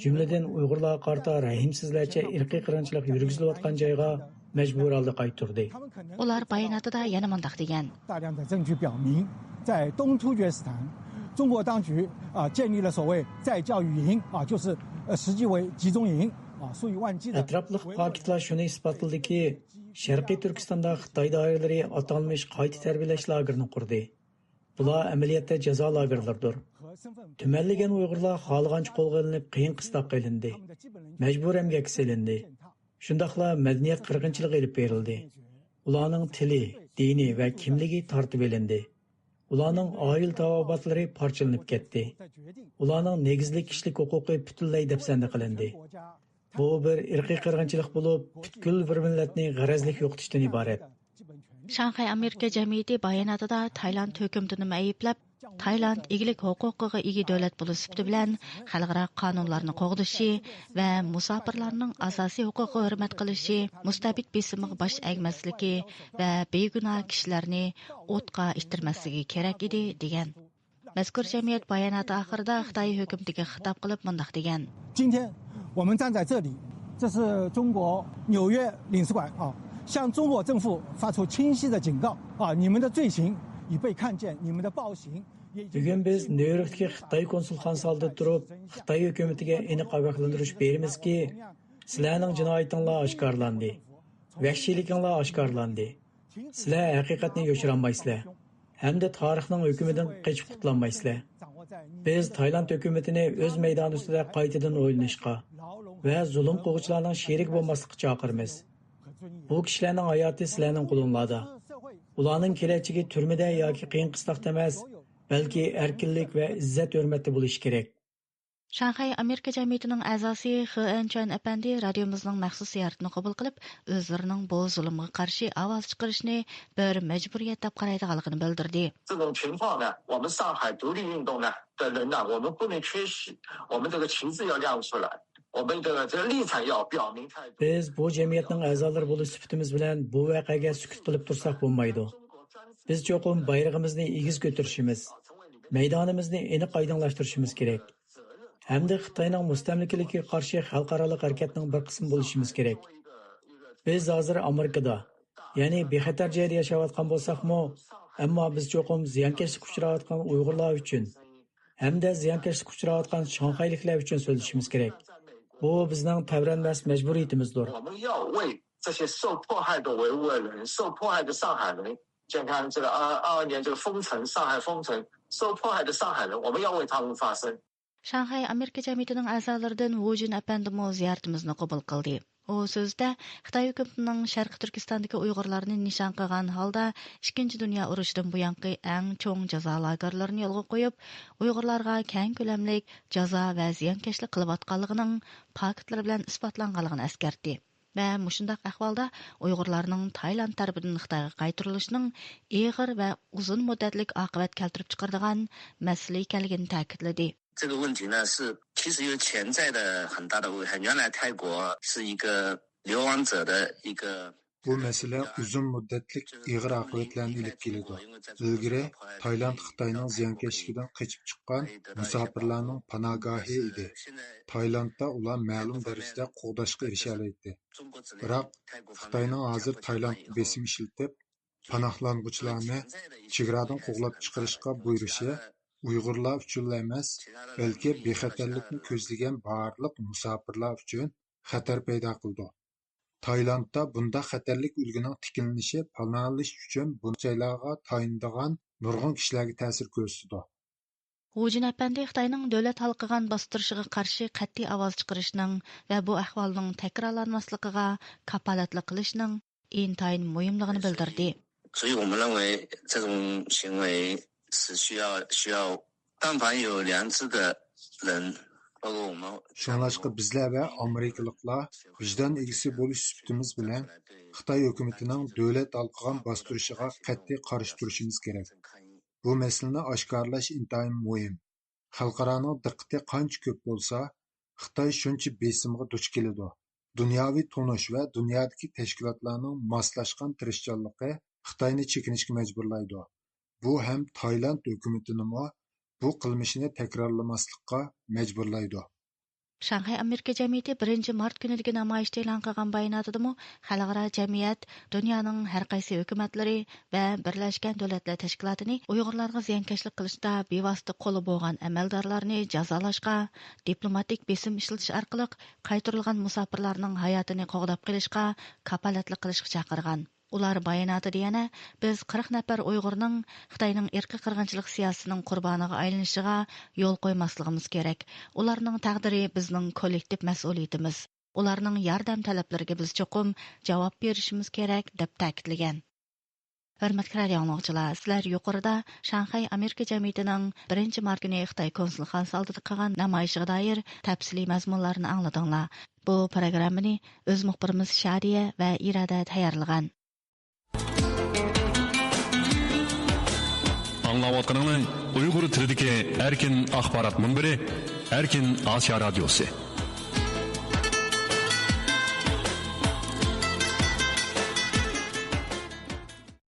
jumladan Uyg'urlarga qarata rahimsizlarcha irqiy qirg'inchilik yurgizilayotgan joyga majbur holda qaytardi. Ular bayonotida yana mundaq degan: 大量的证据表明，在东突厥斯坦，中国当局建立了所谓再教育营就是实际为集中营数以万计的。 Atrofliq faktlar shuni isbotladiki, Sharqiy Turkistonda Xitoy doiralari atalmish qayta tarbiyalash lagerini qurdi. Bular amaliyotda jazo lagerlaridir. Tumanlagan Uyg'urlar xohlagancha qo'lga olinib, qiyin qistoq qilindi. Majbur emgakka silindi. Shundaqla madaniyat qirg'inchiligi olib berildi. Ularning tili, dini va kimligi tortib olindi. Ularning oil tavobatlari parchalanib ketdi. Ularning negizli kishilik huquqi butunlay dafsanda qilindi. Bu bir irqiy qirg'inchilik bo'lib, butkul bir millatning g'arazlik yo'qotishdan iborat. Шанхай Amerika jamiyati bayonotida Tayland hukumatini ayblab, Tayland egilik huquqiga ega davlat bo'lish sifati bilan xalqaro qonunlarni qo'g'dishi va musofirlarning asosiy huquqiga hurmat qilishi, mustabid besimga bosh egmasligi va begunoh kishilarni o'tqa ittirmasligi kerak edi degan. Mazkur jamiyat bayonoti oxirida Xitoy hukumatiga xitob qilib mundaq degan. 今天我们站在这里，这是中国纽约领事馆啊，向中国政府发出清晰的警告啊，你们的罪行已被看见，你们的暴行。 Bugun biz Nyu-Yorkdagi Xitoy konsulxonasi oldida turib, Xitoy hukumatiga aniq ogohlantirish beramizki, sizlarning jinoyatinglar oshkorlandi, vahshiylikinglar oshkorlandi. Sizlar haqiqatni yoshirolmaysizlar, hamda tarixning hukmidan qochib qutulolmaysizlar. Biz Tayland hukumatini o'z maydoni ustida qaytadan o'ylanishga va zulm qiluvchilarning sherik bo'lmaslikka chaqiramiz. Bu kishilarning hayoti sizlarning qo'lingizda. Ularning kelajagi turmada yoki qiyin qistoqda emas, balki erkinlik va izzat hurmatda bo'lishi kerak. Shanxay Amerika jamiyatining a'zosi He Enchan apandi radiomizning maxsus ziyoratini qabul qilib, o'zlarining bu zulmga qarshi ovoz chiqarishni bir majburiyat deb qaraydiganligini bildirdi. Biz bu jamiyatning a'zolari bo'lish sifatimiz bilan bu voqeaga sukut qilib tursak bo'lmaydi. Biz cho'qim bayrog'imizni egiz ko'tarishimiz, maydonimizni aniq oydinlashtirishimiz kerak. Hamda Xitoyning mustamlikaligiga qarshi xalqaro harakatning bir qismi bo'lishimiz kerak. Biz hozir Amerikada, ya'ni bexatar joyda yashayotgan bo'lsak-mu, ammo biz cho'qim ziyonkashlik uchrayotgan Uyg'urlar uchun, hamda ziyonkashlik uchrayotgan Shanxayliklar uchun so'zlashimiz kerak. Bu bizning tavranmas majburiyatimizdir. 健康这个22年这个封城，上海封城受迫害的上海人，我们要为他们发声。Shanxay Amerika jamiyatining a'zolaridan Wu Jin apandimo ziyoratimizni qabul qildi. U so'zda Xitoy hukumatining Sharqi Turkistondagi Uyg'urlarni nishon qilgan holda 2 dunyo urushidan buyongi eng cho'ng jazo lagerlarini yo'lga qo'yib, Uyg'urlarga keng ko'lamlik jazo va ziyonkashlik qilayotganligining faktlar bilan isbotlanganligini eskartdi. Ve muşundaq ahvalda Uyg'urlarning Tayland tarafidan Xitoyga qaytarilishining ig'ir va uzun muddatlik oqibat keltirib chiqaradigan masala ekanligini ta'kidladi. 这个问题呢是其实有潜在的很大的危害。原来泰国是一个流亡者的一个 Bu mesele uzun müddetlik ig'ir oqibatlarni ilib keladi. Ilgari Tayland Xitoyning ziyonkashligidan qochib chiqqan musofirlarning panogohi edi. Taylandda ular ma'lum darajada qo'g'dashga erisha oladi. Biroq Xitoyning hozir Taylandga besim ishlatib, panohlanuvchilarni chegaradan qo'g'lab chiqarishga buyurishi Uyg'urlar uchun emas, balki bexatarlikni ko'zlagan barliq musofirlar uchun xatar paydo qildi. Taylandda bunda xatarlik ulgining tiklanishi panohlash uchun bu joylarga tayindigan nurg'un kishilarga ta'sir ko'rsatdi. Wu Jin apandi Xitoyning davlat halqigan bostirishiga qarshi qat'iy ovoz chiqarishning va bu ahvolning takrorlanmasligiga kapolatlik qilishning intayin muhimligini bildirdi. 所以我们认为这种行为是需要但凡有良知的人 Şunlaşqa bizler ve Amerikalıqlar vicdan egisi boluş sübtimiz bilen Xitay hökumetinin dövlet halkıgan bastırışıga qat'iy qarşı turuşumuz gerek. Bu meseleni aşkarlaş intayin muhim. Xalqaranın diqqati qancha ko'p bolsa, Xitay shuncha besimga duch keladi. Dunyoviy tonish va dunyodagi tashkilotlarning moslashgan tirishchanligi Xitoyni chekinishga majburlaydi. Bu ham Tayland hukumatini bu qilmishini takrorlamaslikka majburlaydi. Shanxay Amerika jamiyati 1 mart kunidagi namoyishda e'lon qilgan bayonotida xalqaro jamiyat dunyoning har qaysi hukumatlari va Birlashgan Davlatlar Tashkilotini Uyg'urlarga ziyonkashlik qilishda bevosita qo'li bo'lgan amaldorlarni jazolashga, diplomatik besim ishlatish orqali qaytarilgan musofirlarning hayotini qo'g'dab qilishga kapolatlik qilishga chaqirgan. Ular bayonotida yana biz 40 nafar Uyg'urning Xitoyning irqiy qirg'inchilik siyosatining qurboniga aylanishiga yo'l qo'ymasligimiz kerak. Ularning taqdiri bizning kollektiv mas'uliyatimiz. Ularning yordam talablariga biz cho'qim javob berishimiz kerak deb ta'kidlagan. Hurmatli radio tinglovchilar, sizlar yuqorida Shanxay Amerika jamiyatining 1 mart kuni Xitoy konsulxonasi oldida qilgan namoyishga doir tafsiliy mazmunlarni angladinglar. Bu programmani o'z muxbirimiz Shadiya va Irada tayyorlagan. Аңлаватқаныңыз Уйғур тіліндегі Erkin ақпарат мұнбірі Erkin Asya Radyosu.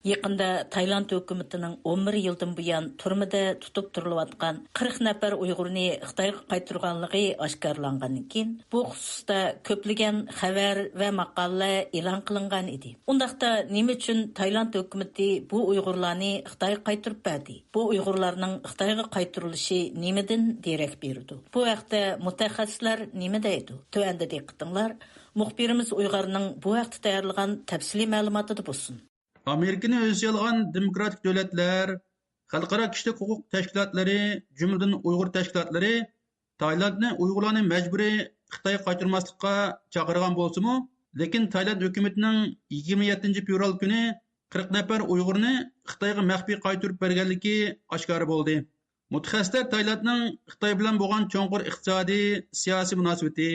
Yaqında Tayland hökumətinin 11 yıldan buyan turmada tutub turilayotgan 40 nəfər Uyğurni Xitayğa qaytarğanlığı aşkarlanğandan keyin bu xususda köplügən xəbər və maqala elan qılınğan idi. Undaqda nima üçün Tayland hökuməti bu Uyğurlarni Xitayğa qaytarıb berdi? Bu Uyğurlarning Xitayğa qaytarılışı nimadan derak berdi? Bu vaqtda mutaxassislar nima deydi? Tövəndə diqqətinglər, muxbirimiz Uyğurning bu vaqtda tayyorlagan təfsili məlumatı bolsun. Amerika'nı öz yalğan demokratik dövlətlər, xalqara kişilik hüquq təşkilatları, cümlədən Uyğur təşkilatları Taylandni Uyğurlarni məcburi Xitayga qaytarmaslıqqa çağırğan bolsunmu, lekin Tayland hökumətinin 27 fevral günü 40 nəfər Uyğurni Xitayga məxfi qaytarıb berganligi aşkar boldu. Mutaxassislar Taylandning Xitay bilan bo'lgan cho'nqur iqtisodiy, siyosiy munosabati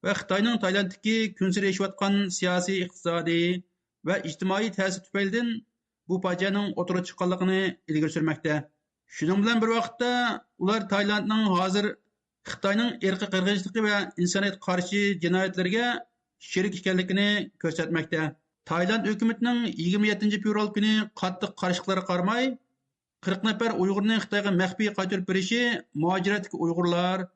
va Xitoyning Taylanddagi kunsiri yashayotgan siyosiy, iqtisodiy ve ictimai tesir tüpeyliğinden bu facianın oturup çıkanlığını ilgiri sürmekte. Şunun bilen bir vakitte ular Tayland'ın hazır Xitayning irqi qirg'inchiligi ve insoniyat qarshi jinoyatlarga sherik ekanligini ko'rsatmoqda. Tayland hukumatining 27 fevral kuni qattiq qarshiliklarga qaramay 40 nafar Uyg'urni Xitoyga maxfiy qaytarib berishi muhojiratdagi Uyg'urlar,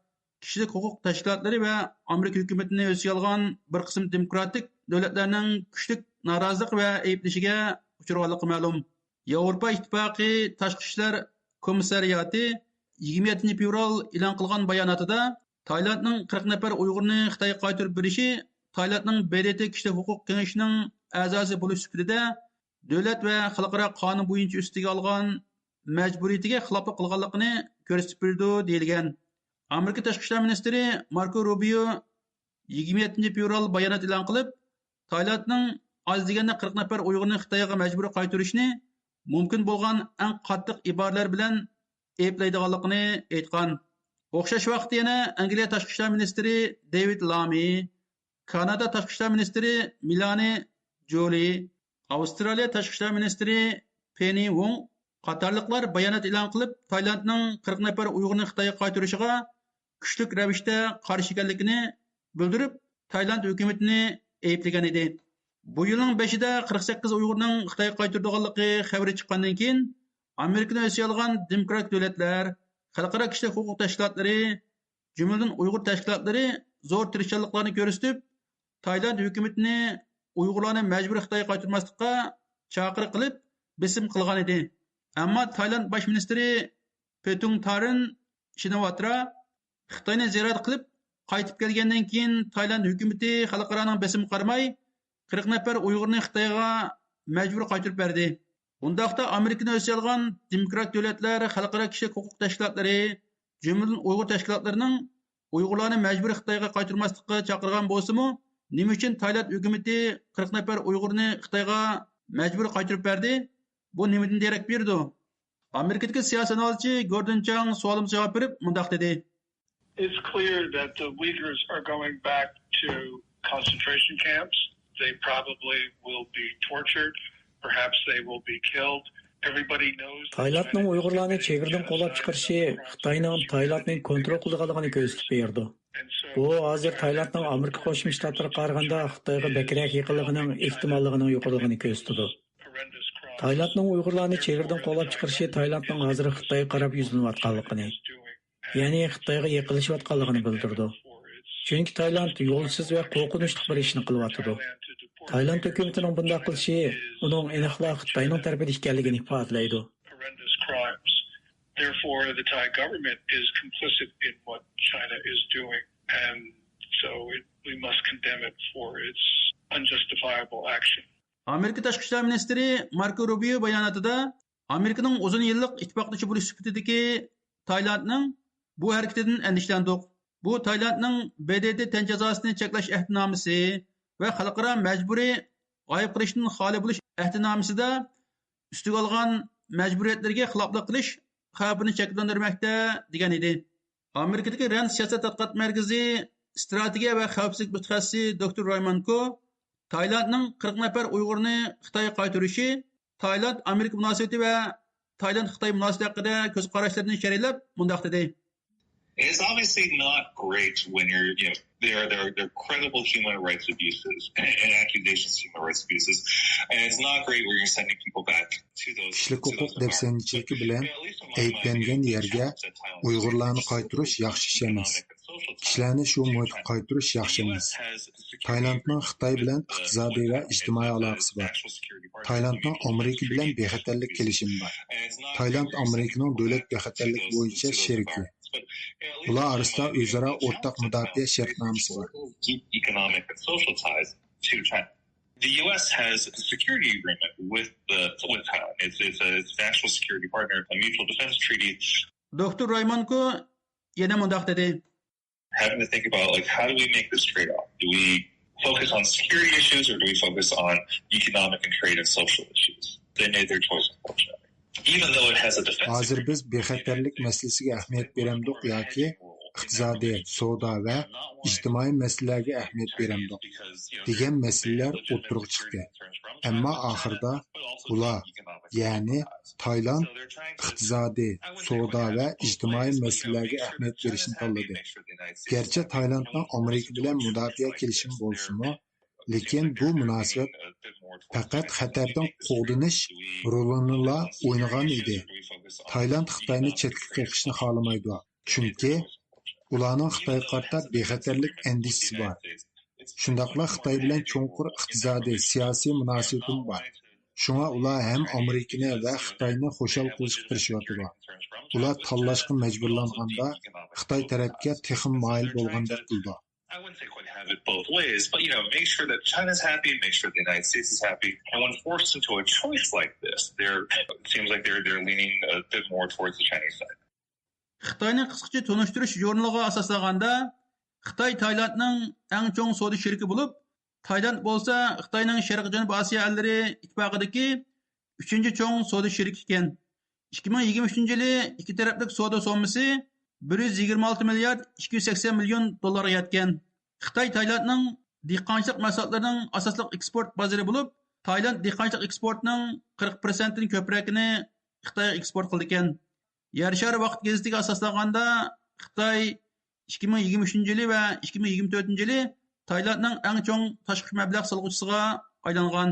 kishilik huquq tashkilotlari va Amerika hukumatini o'z olgan bir qism demokratik davlatlarning kuchli norozilik va ayblashiga uchraganligi ma'lum. Yevropa Ittifoqi Tashqi ishlar komissariyati 27 fevral e'lon qilgan bayonotida Taylandning 40 nafar Uyg'urni Xitoyga qaytarib berishi Taylandning BDT kishilik huquq kengashining a'zosi bo'lish sifatida davlat va xalqaro qonun bo'yicha ustiga olgan majburiyatiga xiloflik qilganligini ko'rsatib berdi deyilgan. Amerika tashqi ishlar ministri Marco Rubio 27 fevral bayonot e'lon qilib, Taylandning az deganda 40 nafar Uyg'urni Xitoyga majburiy qaytarishni mumkin bo'lgan eng qattiq iboralar bilan ayblaydiganligini aytgan. O'xshash vaqtda yana Angliya tashqi ishlar ministri David Lammy, Kanada tashqi ishlar ministri Melanie Joly, Avstraliya tashqi ishlar ministri Penny Wong qatorliqlar bayonot e'lon qilib, Taylandning 40 nafar Uyg'urni Xitoyga qaytarishiga kuchli ravishda qarshi ekanligini bildirib, Tayland hukumatini ayblagan edi. Bu yilning 5-ida 48 Uyg'urning Xitoyga qaytarilganligi xabari chiqqandan keyin Amerikani o'z olgan demokratik davlatlar, xalqaro kishilik huquq tashkilotlari, jumladan Uyg'ur tashkilotlari zo'r tirishchiliklarni ko'rsatib, Tayland hukumatini Uyg'urlarni majburiy Xitoyga qaytarmaslikka chaqiriq qilib, besim qilgan edi. Ammo Tayland bosh ministri Paetongtarn Shinawatra Xitoyni ziyorat qilib, qaytib kelgandan keyin Tayland hukumati xalqaroning besim qaramay 40 nafar Uyg'urni Xitoyga majburiy qaytarib berdi. Undaqda Amerikani o'z olgan demokratik davlatlar, xalqaro kishilik huquq tashkilotlari, jumladan Uyg'ur tashkilotlarining Uyg'urlarni majburiy Xitoyga qaytarmaslikka chaqirgan bo'lsa-mu, nima uchun Tayland hukumati 40 nafar Uyg'urni Xitoyga majburiy qaytarib berdi? Bu nimadan derak berdi? Amerikadagi siyosiy analizchi Gordon Chang savolimga javob berib, mundaq dedi. It's clear that the Uyghurs are going back to concentration camps. They probably will be tortured. Perhaps they will be killed. Everybody knows. Taylandning Uyg'urlarni chegaradan qo'llab chiqarishi Xitoyning Taylandni kontrol qilganligini ko'rsatib berdi. Bu hozir Taylandning Amerika Qo'shma Shtatlariga qaraganda Xitoyga bakrak yaqinligining ehtimolligining yo'qligini ko'rsatdi. Taylandning Uyg'urlarni chegaradan qo'llab chiqarishi Taylandning hozir Xitoyga qarab yuzlanayotganligini, ya'ni Xitoyga yaqinlashayotganligini bildirdi. Chunki Tayland yo'lsiz va qo'rqinchli bir ishni qilyapti. Tayland hukumatining bunday qilishi uning aniqla Xitoyning tarafida ekanligini ifodalaydi. Therefore, the Thai government is complicit in what China is doing, and so we must condemn it for its unjustifiable action. Amerika tashqi ishlar ministri Marco Rubio bayonotida Amerikaning uzun yillik ittifoqdoshi bo'lish sifatidagi Taylandning bu harakatidan andishlandik. Bu Taylandning BDT tan jazosini cheklash ahdnomasi va xalqaro majburiy g'oyib qilishdan xoli bo'lish ahdnomasiga ustiga olgan majburiyatlarga xiloflik qilish xavfini cheklantirmoqda degan edi. Amerikadagi Rand siyosat tadqiqot markazi strategiya va xavfsizlik mutaxassisi Dr. Raymonko Taylandning 40 nafar Uyg'urni Xitoyga qaytarishi Tayland Amerika munosabati va Tayland Xitoy munosabati haqida ko'z qarashlarini sharhlab mundaq dedi. It's obviously not great when there are credible human rights abuses and accusations of human rights abuses, and it's not great when you're sending people back to those. Kişilik hukuk defsanchiligi bilan ayblangan yerga Uyg'urlarni qaytarish yaxshi ish emas. Kishilarni shu muhitga qaytarish yaxshi emas. Taylandning Xitoy bilan iqtisodiy va ijtimoiy aloqasi bor. Taylandning Amerika bilan bexatarlik kelishimi bor. Tayland Amerikaning davlat bexatarligi bo'yicha sheriki. Ular orasida o'zaro o'rtaq mudofaa shartnomasi bor. The U.S. has a security agreement with Thailand. It's a national security partner, a mutual defense treaty. Dr. Raymonko yana mundaq dedi. Having to think about how do we make this trade-off? Do we focus on security issues or do we focus on economic and trade and social issues? They made their choice, unfortunately. Even though it has a defense. Hozir biz bexatarlik masalasiga ahamiyat beramdik yoki iqtisodiy, savdo va ijtimoiy masalalarga ahamiyat beramdik degan masalalar o'tirib chiqdi. Ammo oxirida ular, ya'ni Tayland iqtisodiy, savdo va ijtimoiy masalalarga ahamiyat berishni tanladi. Gerçi Taylandning Amerika bilan mudofaa kelishimi bo'lsa-mu, lekin bu munosabat faqat xatardan qo'g'dinish rolini o'ynagan edi. Tayland Xitoyni chetga qo'yishni xohlamaydi, chunki ularning Xitoyga qarata bexatarlik andishasi bor. Shundaqla Xitoy bilan cho'nqur iqtisodiy, siyosiy munosabatim bor. Shunga ular ham Amerikani va Xitoyni xo'shal qilishga tirishyapti. Ular tanlashga majburlanganda Xitoy tarafga texim moyil bo'lgandek qildi. I wouldn't say quite have it both ways, but make sure that China's happy, make sure the United States is happy. And when forced into a choice like this, it seems like they're leaning a bit more towards the Chinese side. Xitoyning qisqacha tunishtirish jurnaliga asoslaganda, Xitoy Taylandning eng chong savdo sheriki bo'lib, Tayland bo'lsa Xitoyning Sharq Janubiy Osiyo ellari ittifoqidagi 3-chong savdo sheriki ekan. 2023-yili ikki taraflik savdo sommasi 126 milliard 280 million dollarga yetgan. Xitoy Taylandning dehqonchilik mahsulotlarining asosli eksport bozori bo'lib, Tayland dehqonchilik eksportining 40%ni ko'pragini Xitoyga eksport qildi ekan. Yer shari vaqt gazetiga asoslaganda Xitoy 2023-yili va 2024-yili Taylandning eng chong tashqi mablag' solg'uvchisiga aylangan.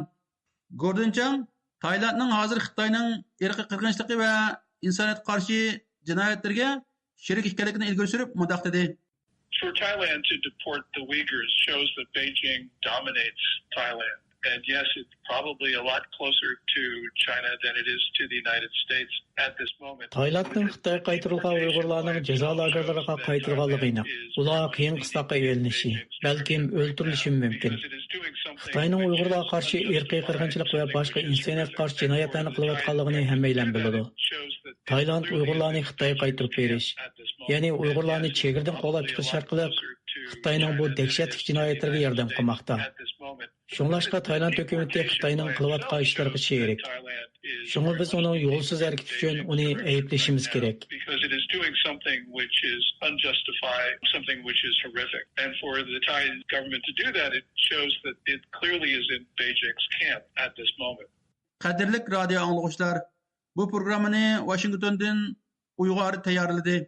Gordon Chang Taylandning hozir Xitoyning irqiy qirg'inchiligi va insoniyatga qarshi jinoyatlarga sherik ekanligini ilgari surib mundaq dedi. For Thailand to deport the Uyghurs shows that Beijing dominates Thailand. And yes, it's probably a lot closer to China than it is to the United States at this moment. Taylandning Xitoy qaytarilgan Uyg'urlarning jazo lagerlariga qaytarilganligini, ular qiyin qistoqqa yo'linishi, balkim o'ltirilishi mumkin. Xitoyning Uyg'urlarga qarshi irqiy qirg'inchilik va boshqa insoniyatga qarshi jinoyatlarni qilayotganligini hammalar biladi. Tayland Uyg'urlarni Xitoyga qaytarib berish, ya'ni Uyg'urlarni chegirdan qo'llab chiqarish orqali Xitoyning bu dahshatli jinoyatlarga yordam qilmoqda. Shunlashqa Tayland hukumati Xitoyning qilayotgan ishlariga sherik. Shunga biz uning yo'lsiz harakati uchun uni ayblashimiz kerak. Because it is doing something which is unjustified, something which is horrific. And for the Thai government to do that, it shows that it clearly is in Beijing's camp at this moment. Qadrli radio anglag'uchilar, bu programmani Washingtondan Uyg'ur tayyorladi.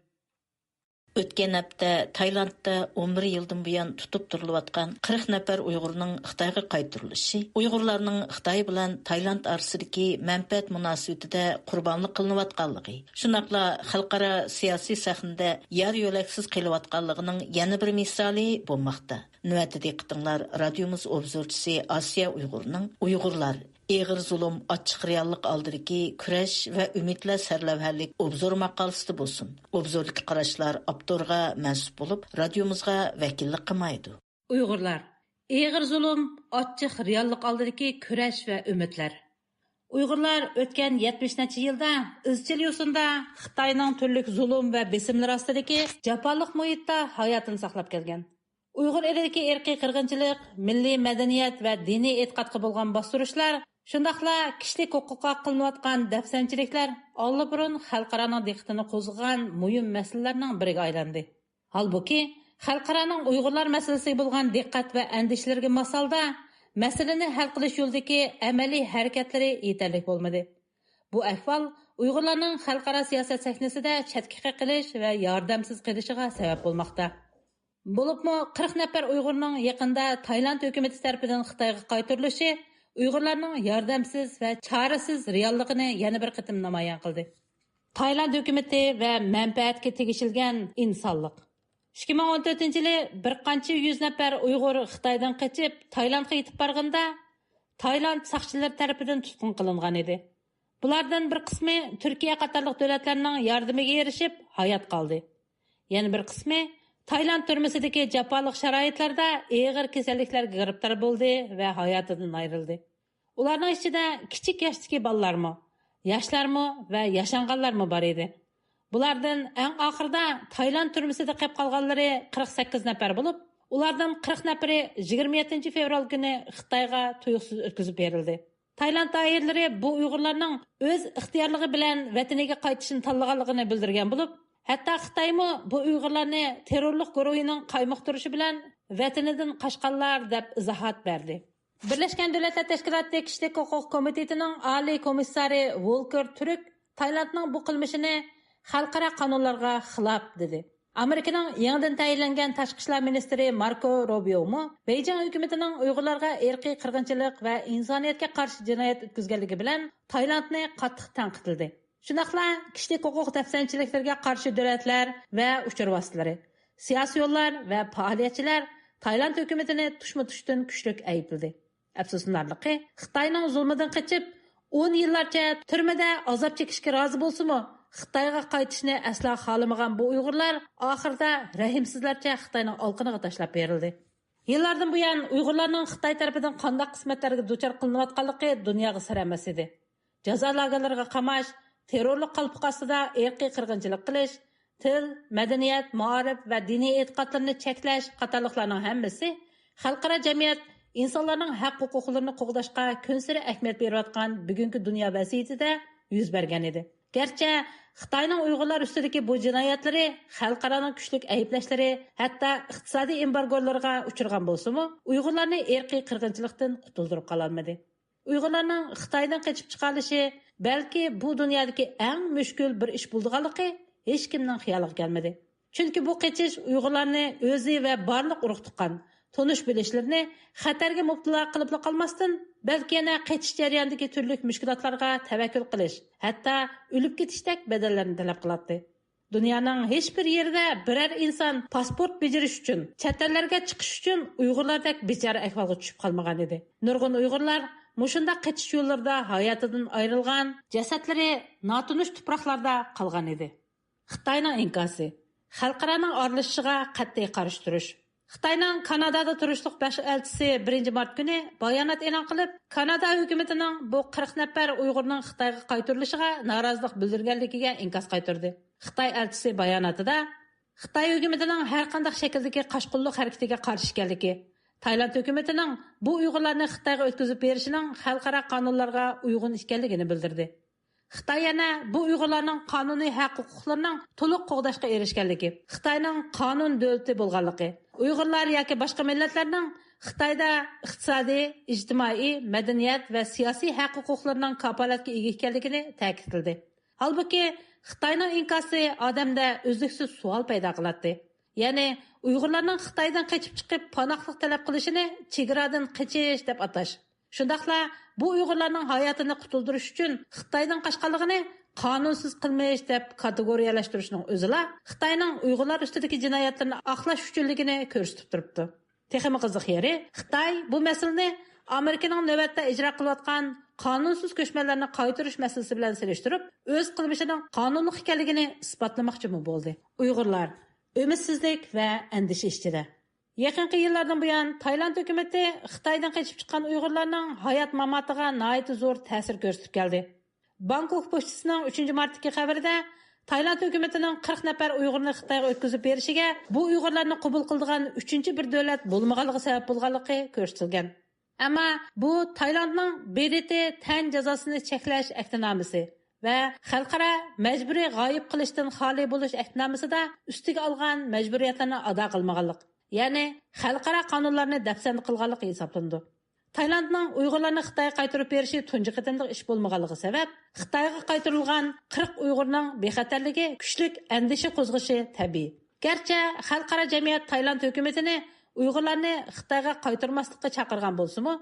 Өткен hafta Taylandda 11 yıldan buyon tutib turilayotgan 40 nafar Uyg'urning Xitoyga qaytarilishi, Uyg'urlarning Xitoy bilan Tayland orasidagi manfaat munosabatida qurbonlik qilinayotganligi, shunaqla xalqaro siyosiy sahnada yar yo'laksiz qilayotganligining yana bir misoli bo'lmoqda. Navbatda diqqatinglar radiomiz obzorchisi Asiya Uyg'urning Uyg'urlar Eğir zulüm, açıq reallik aldırki, küreş ve ümitler serlevherlik obzor makalısıdı bolsun. Obzorluk qarashlar Abdurga mensup bulup, radyomuzga vekillik qımaydı. Uyg'urlar, eğir zulüm, açıq reallik aldırki, küreş ve ümitler. Uyg'urlar o'tgan 70 yilda izchil yo'sinda Xitoyning turli zulm va besimlar ostidagi jafoliq muhitda hayotini saqlab kelgan. Uyg'ur elidagi irqiy qirg'inchilik, milliy madaniyat va diniy e'tiqodga bo'lgan bostirishlar, shundaqla kishilik huquqqa qilinayotgan dafsanchiliklar oldinburun xalqaroning diqqatini qo'zg'agan muhim masalalarning biriga aylandi. Halbuki, xalqaroning Uyg'urlar masalasiga bo'lgan diqqat va andishlarga masalda masalani hal qilish yo'lidagi amaliy harakatlari yetarli bo'lmadi. Bu ahvol Uyg'urlarning xalqaro siyosat sahnasida chetga qilish va yordamsiz qilishiga sabab bo'lmoqda. Bo'libmi 40 nafar Uyg'urning yaqinda Tailand hukumatı tarafidan Xitoyga qaytarilishi Uyg'urlarning yordamsiz va chorasiz realligini yana bir qatim namoyon qildi. Tailand hukumatı va manfaatga tegishilgan insonlik. 2014-yili bir qancha yuz nafar Uyg'ur Xitoydan qochib Tailandga yetib borganda Tailand saqchilari tarafidan tutqun qilingan edi. Bulardan bir qismi Turkiya qatorliq davlatlarning yordamiga erishib hayot qoldi. Yana bir qismi Tailand turmusidagi jafoliq sharoitlarda og'ir kasalliklarga giribtor bo'ldi va hayotidan ayrildi. Ularning ichida kichik yoshdagi bolalarmi, yoshlarmi va yashanganlarmi bor edi. Bulardan eng oxirida Tailand turmusida qolib qolganlari 48 nafar bo'lib, ulardan 40 nafari 27 fevral kuni Xitoyga tuyuqsiz o'tkazib berildi. Tailand doiralari bu Uyg'urlarning o'z ixtiyorligi bilan vataniga qaytishini tanlaganligini bildirgan bo'lib, hatto Xitoymi bu Uyg'urlarni terrorlik guruhining qaymoqtirishi bilan vatanidan qochqanlar deb izohat berdi. Birlashgan Davlatlar Tashkiloti Kishilik huquq komitetining oliy komissari Volker Turk Tailandning bu qilmishini xalqaro qonunlarga xilof dedi. Amerikaning yangidan tayinlangan tashqi ishlar ministri Marco Rubio mu Beijing hukumatining Uyg'urlarga irqiy qirg'inchilik va insoniyatga qarshi jinoyat o'tkazganligi bilan Tailandni qattiq tanqidladi. Shunaqla kishilik huquq dafsanchiliklarga qarshi davlatlar va uchur vositalari, siyosiy yo'llar va faoliyatchilar Tailand hukumatini tushma-tushdan kuchlik aybladi. Afsuslanarligi, Xitoyning zulmidan qochib 10 yillarcha turmada azob chekishga rozi bo'lsa-mu, Xitoyga qaytishni asla xohlamagan bu Uyg'urlar oxirida rahimsizlarcha Xitoyning olqiniga tashlab berildi. Yillardan buyon Uyg'urlarning Xitoy tarafidan qanday qismatlarga duchor qilinayotganligi dunyoga sir emas edi. Jazo lagerlariga qamash, terrorlik qalpoq ostida irqiy qirg'inchilik qilish, til, madaniyat, ma'rif va diniy e'tiqodlarni cheklash qatorliqlarning hammasi xalqaro jamiyat insonlarning haq-huquqlarini qo'g'dashga kunsiri ahamiyat berayotgan bugungi dunyo vaziyatida yuz bergan edi. Gerçi Xitoyning Uyg'urlar ustidagi bu jinoyatlari, xalqaroning kuchlik ayblashlari, hatto iqtisodiy embargolarga uchirgan bo'lsa-mu, Uyg'urlarni irqiy qirg'inchilikdan qutuldirib qololmadi. Uyg'urlarning Xitoydan qochib chiqarilishi balki bu dunyodagi eng mushkul bir ish bo'lganligi hech kimning xayoliga kelmadi. Chunki bu qochish Uyg'urlarni o'zi va barliq urug' tuqqan tonish bilishlarni xatarga mubtalo qilib qolmasdan, balki yana qochish jarayonidagi turli mushkulotlarga tavakkul qilish, hatto o'lib ketishdak badallarni talab qiladi. Dunyoning hech bir yerida biror inson pasport bejirish uchun, chet ellarga chiqish uchun Uyg'urlardek bechora ahvolga tushib qolmagan edi. Nurg'un Uyg'urlar mushunda qochish yo'llarida hayotidan ayrilgan, jasadlari notunish tuproqlarda qolgan edi. Xitoyning inkosi, xalqaroning aralashishiga qat'iy qarshi turish. Xitoyning Kanadada turishliq bash elchisi 1-mart kuni bayonot e'lon qilib, Kanada hukumatining bu 40 nafar Uyg'urning Xitoyga qaytarilishiga norozilik bildirganligiga inkos qaytardi. Xitoy elchisi bayonotida Xitoy hukumatining har qanday shakldagi qashqunlik harakatiga qarshi ekanligi, Tailand hukumatining bu Uyg'urlarni Xitoyga o'tkazib berishining xalqaro qonunlarga uyg'un ekanligini bildirdi. Xitoy yana bu Uyg'urlarning qonuniy haq-huquqlarining to'liq qo'g'dashga erishganligi, Xitoyning qonun davlati bo'lganligi, Uyg'urlar yoki boshqa millatlarning Xitoyda iqtisodiy, ijtimoiy, madaniyat va siyosiy haq-huquqlarining kafolatga ega ekanligini ta'kidladi. Halbuki Xitoyning inkosi odamda uzluksiz savol paydo qiladi. Ya'ni Uyg'urlarning Xitoydan qochib chiqib panohlik talab qilishini chegaradan qochish deb atash. Shundaqla bu Uyg'urlarning hayotini qutuldirish uchun Xitoydan qochganligini qonunsiz qilmish deb kategoriyalashtirishning o'zila Xitoyning Uyg'urlar ustidagi jinoyatlarni oqlash uchunligini ko'rsatib turibdi. Texnik qiziq yeri, Xitoy bu masalani Amerikaning navbatda ijro qilayotgan qonunsiz ko'chmanlarni qaytarish masalasi bilan selishtirib, o'z qilmishining qonunli ekanligini isbotlamoqchi bo'ldi. Uyg'urlar umidsizlik va andisha ichida. Yaqinqi yillardan buyon Tailand hukumatı Xitoydan qochib chiqqan Uyg'urlarning hayot mamotiga nihoyat zo'r ta'sir ko'rsatib keldi. Bangkok pochtasining 3-martdagi xabarida Tailand hukumatining 40 nafar Uyg'urni Xitoyga o'tkazib berishiga bu Uyg'urlarni qabul qilgan 3-bir davlat bo'lmaganligi sabab bo'lganligi ko'rsatilgan. Ammo bu Tailandning BDT tan jazosini cheklash aktnomasi va xalqaro majburiy g'oyib qilishdan xoli bo'lish aktnomasida ustiga olgan majburiyatlarni ado qilmaganlik, ya'ni xalqaro qonunlarni dafsan qilganlik hisoblandi. Taylandning Uyg'urlarni Xitoyga qaytarib berishi tunji qitimliq ish bo'lmaganligi sabab, Xitoyga qaytarilgan 40 Uyg'urning bexatarligi kuchlik andisha qo'zg'ishi tabiiy. Garchi xalqaro jamiyat Tayland hukumatini Uyg'urlarni Xitoyga qaytarmaslikka chaqirgan bo'lsa-mu,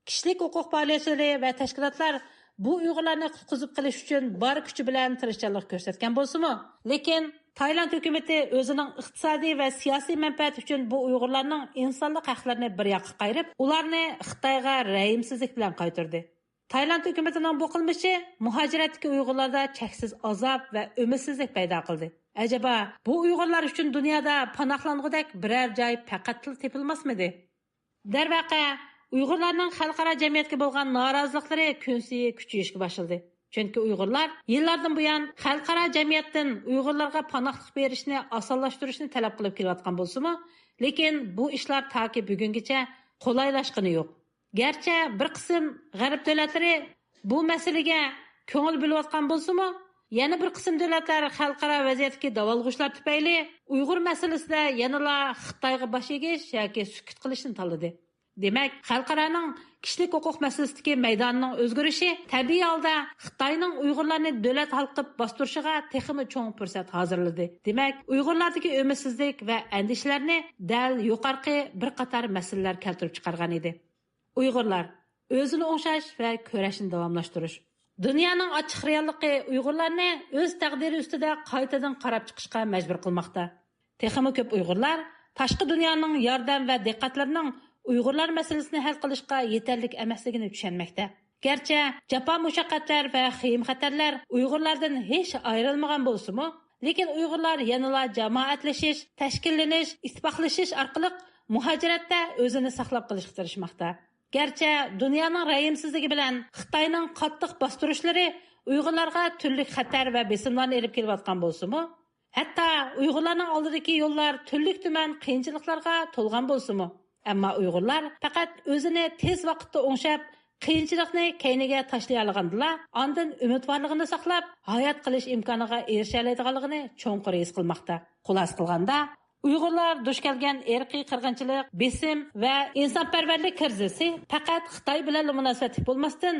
kishilik huquq faoliyatchilari va tashkilotlar bu Uyg'urlarni qutqizib qilish uchun bor kuchi bilan tirishchilik ko'rsatgan bo'lsa-mu, lekin Tayland hukumatı o'zining iqtisodiy va siyosiy manfaati uchun bu Uyg'urlarning insonlik haqlarini bir yoqqa qayirib, ularni Xitoyga rahimsizlik bilan qaytardi. Tayland hukumatining bu qilmishi muhojiratdagi Uyg'urlarda cheksiz azob va umidsizlik paydo qildi. Acaba bu Uyg'urlar uchun dunyoda panohlangudek biror joy faqat tepilmasmidi? Darvaqa Uyg'urlarning xalqaro jamiyatga bo'lgan noroziliklari kunsiyi kuchayishga boshladi. Chunki Uyg'urlar yillardan buyon xalqaro jamiyatdan Uyg'urlarga panohlik berishni osonlashtirishni talab qilib kelayotgan bo'lsa-mu, lekin bu ishlar toki bugungacha qulaylashgani yo'q. Garchi bir qism g'arb davlatlari bu masalaga ko'ngil bo'layotgan bo'lsa-mu, yana bir qism davlatlar xalqaro vaziyatdagi davolg'ishlar tufayli Uyg'ur masalasida yanada Xitoyga bosh egish yoki sukut qilishni tanladi. Demak, xalqaroning kishilik huquq masalasidagi maydonining o'zgarishi tabiiy holda Xitoyning Uyg'urlarni davlat xalqib bostirishiga texmi cho'ng fursat hozirladi. Demak, Uyg'urlardagi umidsizlik va andishlarni dal yuqorqi bir qator masalalar keltirib chiqargan edi. Uyg'urlar o'zini o'xshash va ko'rashni davomlashtirish. Dunyoning ochiq realligi Uyg'urlarni o'z taqdiri ustida qaytadan qarab chiqishga majbur qilmoqda. Texmi ko'p Uyg'urlar tashqi dunyoning yordam va diqqatlarining Uyg'urlar masalasini hal qilishga yetarlik emasligini tushunmoqda. Garchi jafo mushaqqatlar va qiyin xatarlar Uyg'urlardan hech ayrilmagan bo'lsa-mu, lekin Uyg'urlar yanada jamoatlashish, tashkillanish, ittifoqlashish orqali muhojiratda o'zini saqlab qolishga tirishmoqda. Garchi dunyoning rahimsizligi bilan Xitoyning qattiq bostirishlari Uyg'urlarga turli xatar va besimlarni elib kelayotgan bo'lsa-mu, hatto Uyg'urlarning oldidagi yo'llar turli tuman qiyinchiliklarga to'lgan bo'lsa-mu, ammo Uyg'urlar faqat o'zini tez vaqtda o'ngshab, qiyinchilikni keyniga tashlay olgandilar, ondan umidvorligini saqlab, hayot qilish imkoniga erisha oladiganligini cho'nqur his qilmoqda. Xulos qilganda, Uyg'urlar duch kelgan irqiy qirg'inchilik, besim va insonparvarlik krizisi faqat Xitoy bilan munosabat bo'lmasdan,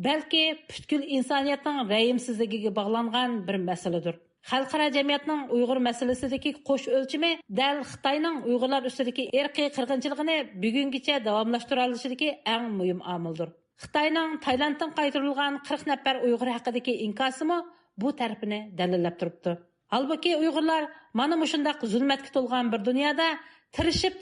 balki butkul insoniyatning rahimsizligiga bog'langan bir masaladir. Xalqaro jamiyatning Uyg'ur masalasidagi qo'sh o'lchimi dal Xitoyning Uyg'urlar ustidagi irqiy qirg'inchiligini bugungacha davomlashtira olishidagi eng muhim omildir. Xitoyning Taylanddan qaytarilgan 40 nafar Uyg'ur haqidagi inkosimi bu tarafini dalillab turibdi. Halbuki Uyg'urlar mana mushundaq zulmatga to'lgan bir dunyoda tirishib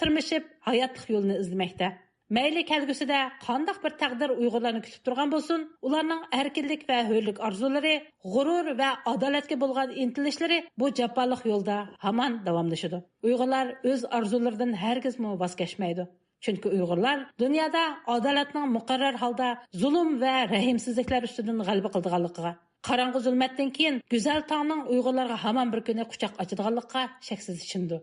hayotlik yo'lini izlamoqda. Mayli kelgusida qanday bir taqdir Uyg'urlarni kutib turgan bo'lsin, ularning erkinlik va hurlik orzulari, g'urur va adolatga bo'lgan intilishlari bu jafoliq yo'lda hamon davomlashadi. Uyg'urlar o'z orzularidan hargiz voz kechmaydi. Chunki Uyg'urlar dunyoda adolatning muqarrar holda zulm va rahimsizliklar ustidan g'alaba qilganligiga, qorong'u zulmatdan keyin go'zal tongning Uyg'urlarga hamon bir kuni quchoq ochadiganligiga shaksiz ishindi.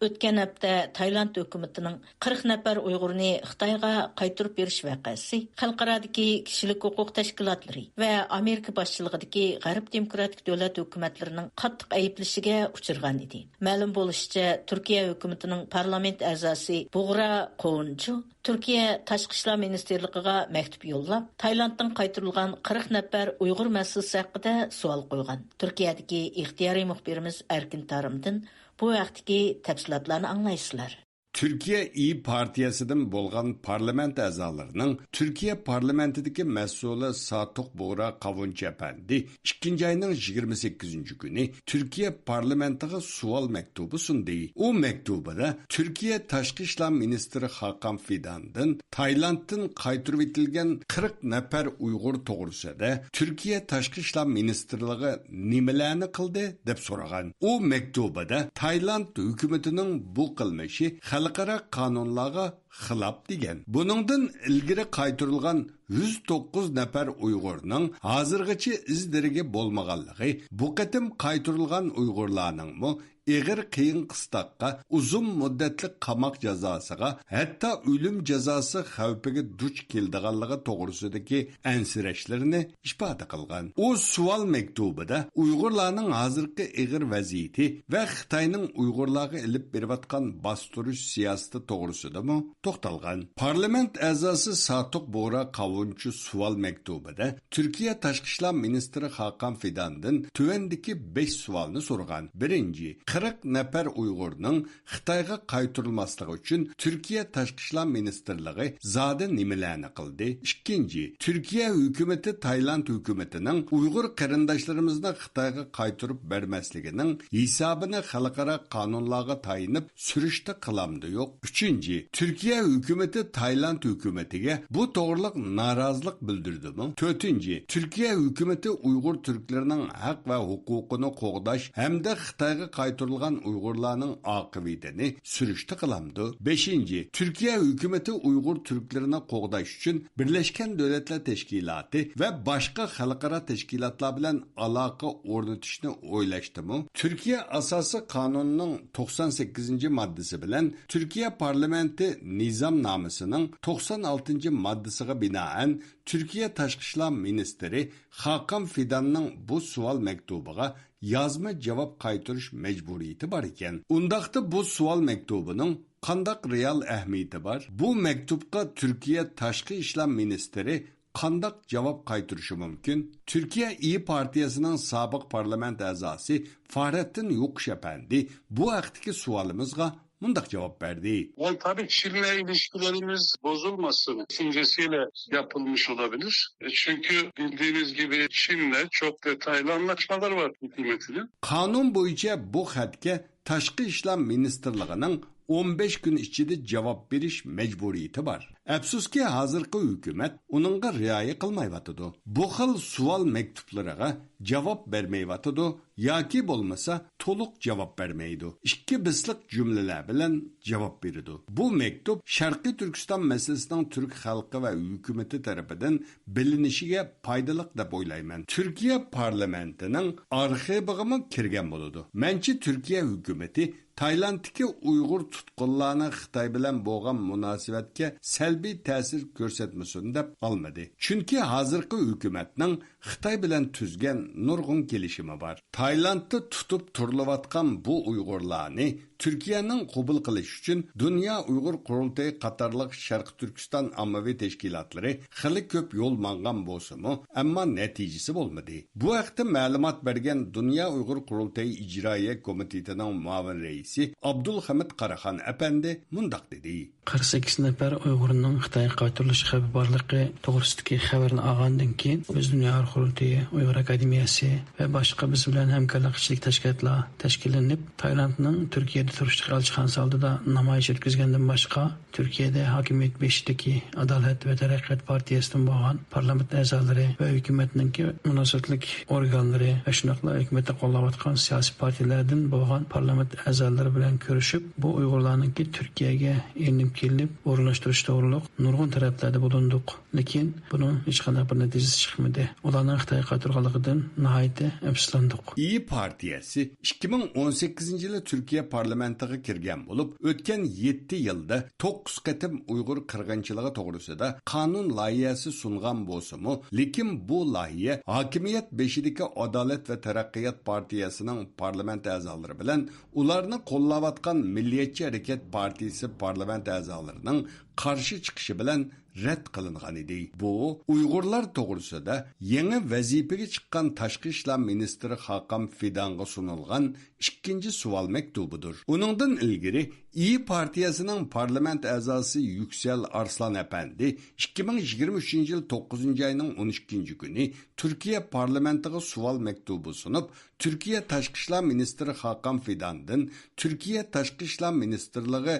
O'tgan hafta Tayland hukumatining 40 nafar Uyg'urni Xitoyga qaytarib berish voqeasi xalqarodagi kishilik huquq tashkilotlari va Amerika boshchiligidagi G'arb demokratik davlat hukumatlarining qattiq ayblashiga uchirgan edi. Ma'lum bo'lishicha, Turkiya hukumatining parlament a'zosi Bug'ra Qovunchu Turkiya Tashqi ishlar ministerligiga maktub yo'llab, Taylanddan qaytarilgan 40 nafar Uyg'ur masalasi haqida savol qo'ygan. Turkiyadagi ixtiyoriy muxbirimiz Erkin Tarimdan bu vaqtdagi tafsilotlarni anglaysizlar. Türkiye İyi Partiyasidan bo'lgan parlament a'zolarining Türkiye parlamentidagi mas'uli Satuq Bug'ra Qovunchi apandi 2 ayning 28 kuni Türkiye parlamentiga savol maktubi sundi. U maktubida Türkiye Tashqi ishlar ministri Hakan Fidandan Taylanddan qaytarib etilgan 40 nafar Uyg'ur to'g'risida Türkiye Tashqi ishlar ministrligi nimalarni qildi deb so'ragan. U maktubida Tayland hukumatining bu qilmishi xalqaro qonunlarga xilop degan. Buningdan ilgari qaytarilgan 109 nafar Uyg'urning hozirgacha izlariga bo'lmaganligi, bu qatim qaytarilgan Uyg'urlarning ig'ir qiyin qistoqqa, uzun muddatli qamoq jazosiga, hatto o'lim jazosi xavfiga duch keldiganligi to'g'risidagi ansirashlarni ifoda qilgan. U savol maktubida Uyg'urlarning hozirgi ig'ir vaziyati va Xitoyning Uyg'urlarga ilib berayotgan bostirish siyosati to'g'risida to'xtalgan. Parlament a'zosi Satiq Bo'ra Qovunchi savol maktubida Turkiya Tashqi ishlar ministri Hakan Fidandan tuvandagi 5 savolni so'ragan. Birinchi, 40 nafar Uyg'urning Xitoyga qaytarilmasligi uchun Turkiya Tashqi ishlar ministrligi zodi nimalarni qildi? Ikkinchi, Turkiya hukumati Tayland hukumatining Uyg'ur qarindoshlarimizni Xitoyga qaytarib bermasligining hisobini xalqaro qonunlarga tayinib surishda qilamdi yo'q? Uchinchi, Turkiya hukumati Tayland hukumatiga bu to'g'riliq norozilik bildirdimi? To'rtinchi, Turkiya hukumati Uyg'ur turklarining haq va huquqini qo'g'dash hamda Xitoyga qaytarilgan Uyg'urlarning oqibatini surishta qilamdi. Beshinchi, Turkiya hukumati Uyg'ur turklarini qo'g'dash uchun Birlashgan Davlatlar Tashkiloti va boshqa xalqaro tashkilotlar bilan aloqa o'rnatishni o'ylashdimi? Turkiya asosiy qonunining 98-moddasi bilan Turkiya parlamenti nizomnomasining 96-moddasiga binoan Turkiya Tashqi ishlar ministri Hakan Fidanning bu savol maktubiga yozma javob qaytarish majburiyati bor ekan. Undaqda bu savol maktubining qandaq real ahamiyati bor? Bu maktubga Turkiya Tashqi ishlar ministri qandaq javob qaytarishi mumkin? Turkiya İYİ partiyasining sobiq parlament a'zosi Fahrettin Yo'qush apandi bu haqdagi savolimizga mundaq cevap verdi. Tabii Çin'le ilişkilerimiz bozulmasın düşüncesiyle yapılmış olabilir. Çünkü bildiğiniz gibi Çin'le çok detaylı anlaşmalar var hükümetinin. Kanun boyunca bu xatga Tashqi ishlar ministrligining 15 gün içinde cevap veriş mecburiyeti var. Afsuski hozirgi hukumat uningga rioya qilmayotidi. Bu xil savol maktublariga javob bermayotidi yoki bo'lmasa to'liq javob bermaydi. Ikki bisliq jumlalar bilan javob beradi. Bu maktub Sharqiy Turkiston masalasining turk xalqi va hukumati tarafidan bilinishiga foydali deb o'ylayman. Turkiya parlamentining arxiviga kirgan bo'ladi. Menchi Turkiya hukumati Taylanddagi Uyg'ur tutqunlarni Xitoy bilan bo'lgan munosabatga salbiy ta'sir ko'rsatmasin deb olmadi. Chunki hozirgi hukumatning Xitoy bilan tuzgan nurg'un kelishimi bor. Taylandda tutib turilayotgan bu Uyg'urlarni Turkiyaning qabul qilish uchun Dunyo Uyg'ur qurultayi qatorliq Sharq Turkiston ommaviy tashkilotlari xili ko'p yo'l mangan bo'lsa-mu, ammo natijasi bo'lmadi. Bu haqda ma'lumot bergan Dunyo Uyg'ur qurultayi ijroiya komitetining muavin raisi Abdulhamid Qaraxon apandi mundaq dedi. 48 nafar Uyg'urning Xitoyga qaytarilishi xavfi borligi to'g'risidagi xabarni olgandan keyin biz Dunyo Uyg'ur qurultayi, Uyg'ur akademiyasi va boshqa biz bilan hamkorlikchilik tashkilotlar tashkillanib Taylandning Turkiyada turishlik elchixonasi oldida namoyish o'tkazgandan boshqa Turkiyada hokimiyat beshidagi Adolat va taraqqiyot partiyasidan bo'lgan parlament a'zolari va hukumatning munosabatlik organlari va shunaqla hukumatni qo'llayotgan siyosiy partiyalardan bo'lgan parlament a'zolari bilan ko'rishib, bu Uyg'urlarning Turkiyaga e'nib kelib o'rinlashtirish to'g'riliq nurg'un taraflarda bo'ldik. Lekin buning hech qanday bir natijasi chiqmadi. Ularning Xitoyga qaytarilganidan nihoyatda afsuslandik. İYİ partiyasi 2018-yili Turkiya parlamentiga kirgan bo'lib, o'tgan 7 yilda 9 qatim Uyg'ur qirg'inchiligi to'g'risida qonun loyihasi sungan bo'lsa-mu, lekin bu loyiha hokimiyat beshidagi Adolat va taraqqiyot partiyasining parlament a'zolari bilan ularni qo'llayotgan Milliyatchi harakat partiyasi parlament a'zolarining qarshi chiqishi bilan rad qilingan edi. Bu Uyg'urlar to'g'risida yangi vazifaga chiqqan Tashqi ishlar ministri Hakan Fidanga sunilgan ikkinchi savol maktubidir. Uningdan ilgari İYİ partiyasining parlament a'zosi Yüksel Arslan apandi 2023-yil 9-oyning 12-kuni Turkiya parlamentiga savol maktubi sunib, Turkiya Tashqi ishlar ministri Hakan Fidandan Turkiya Tashqi ishlar ministrligi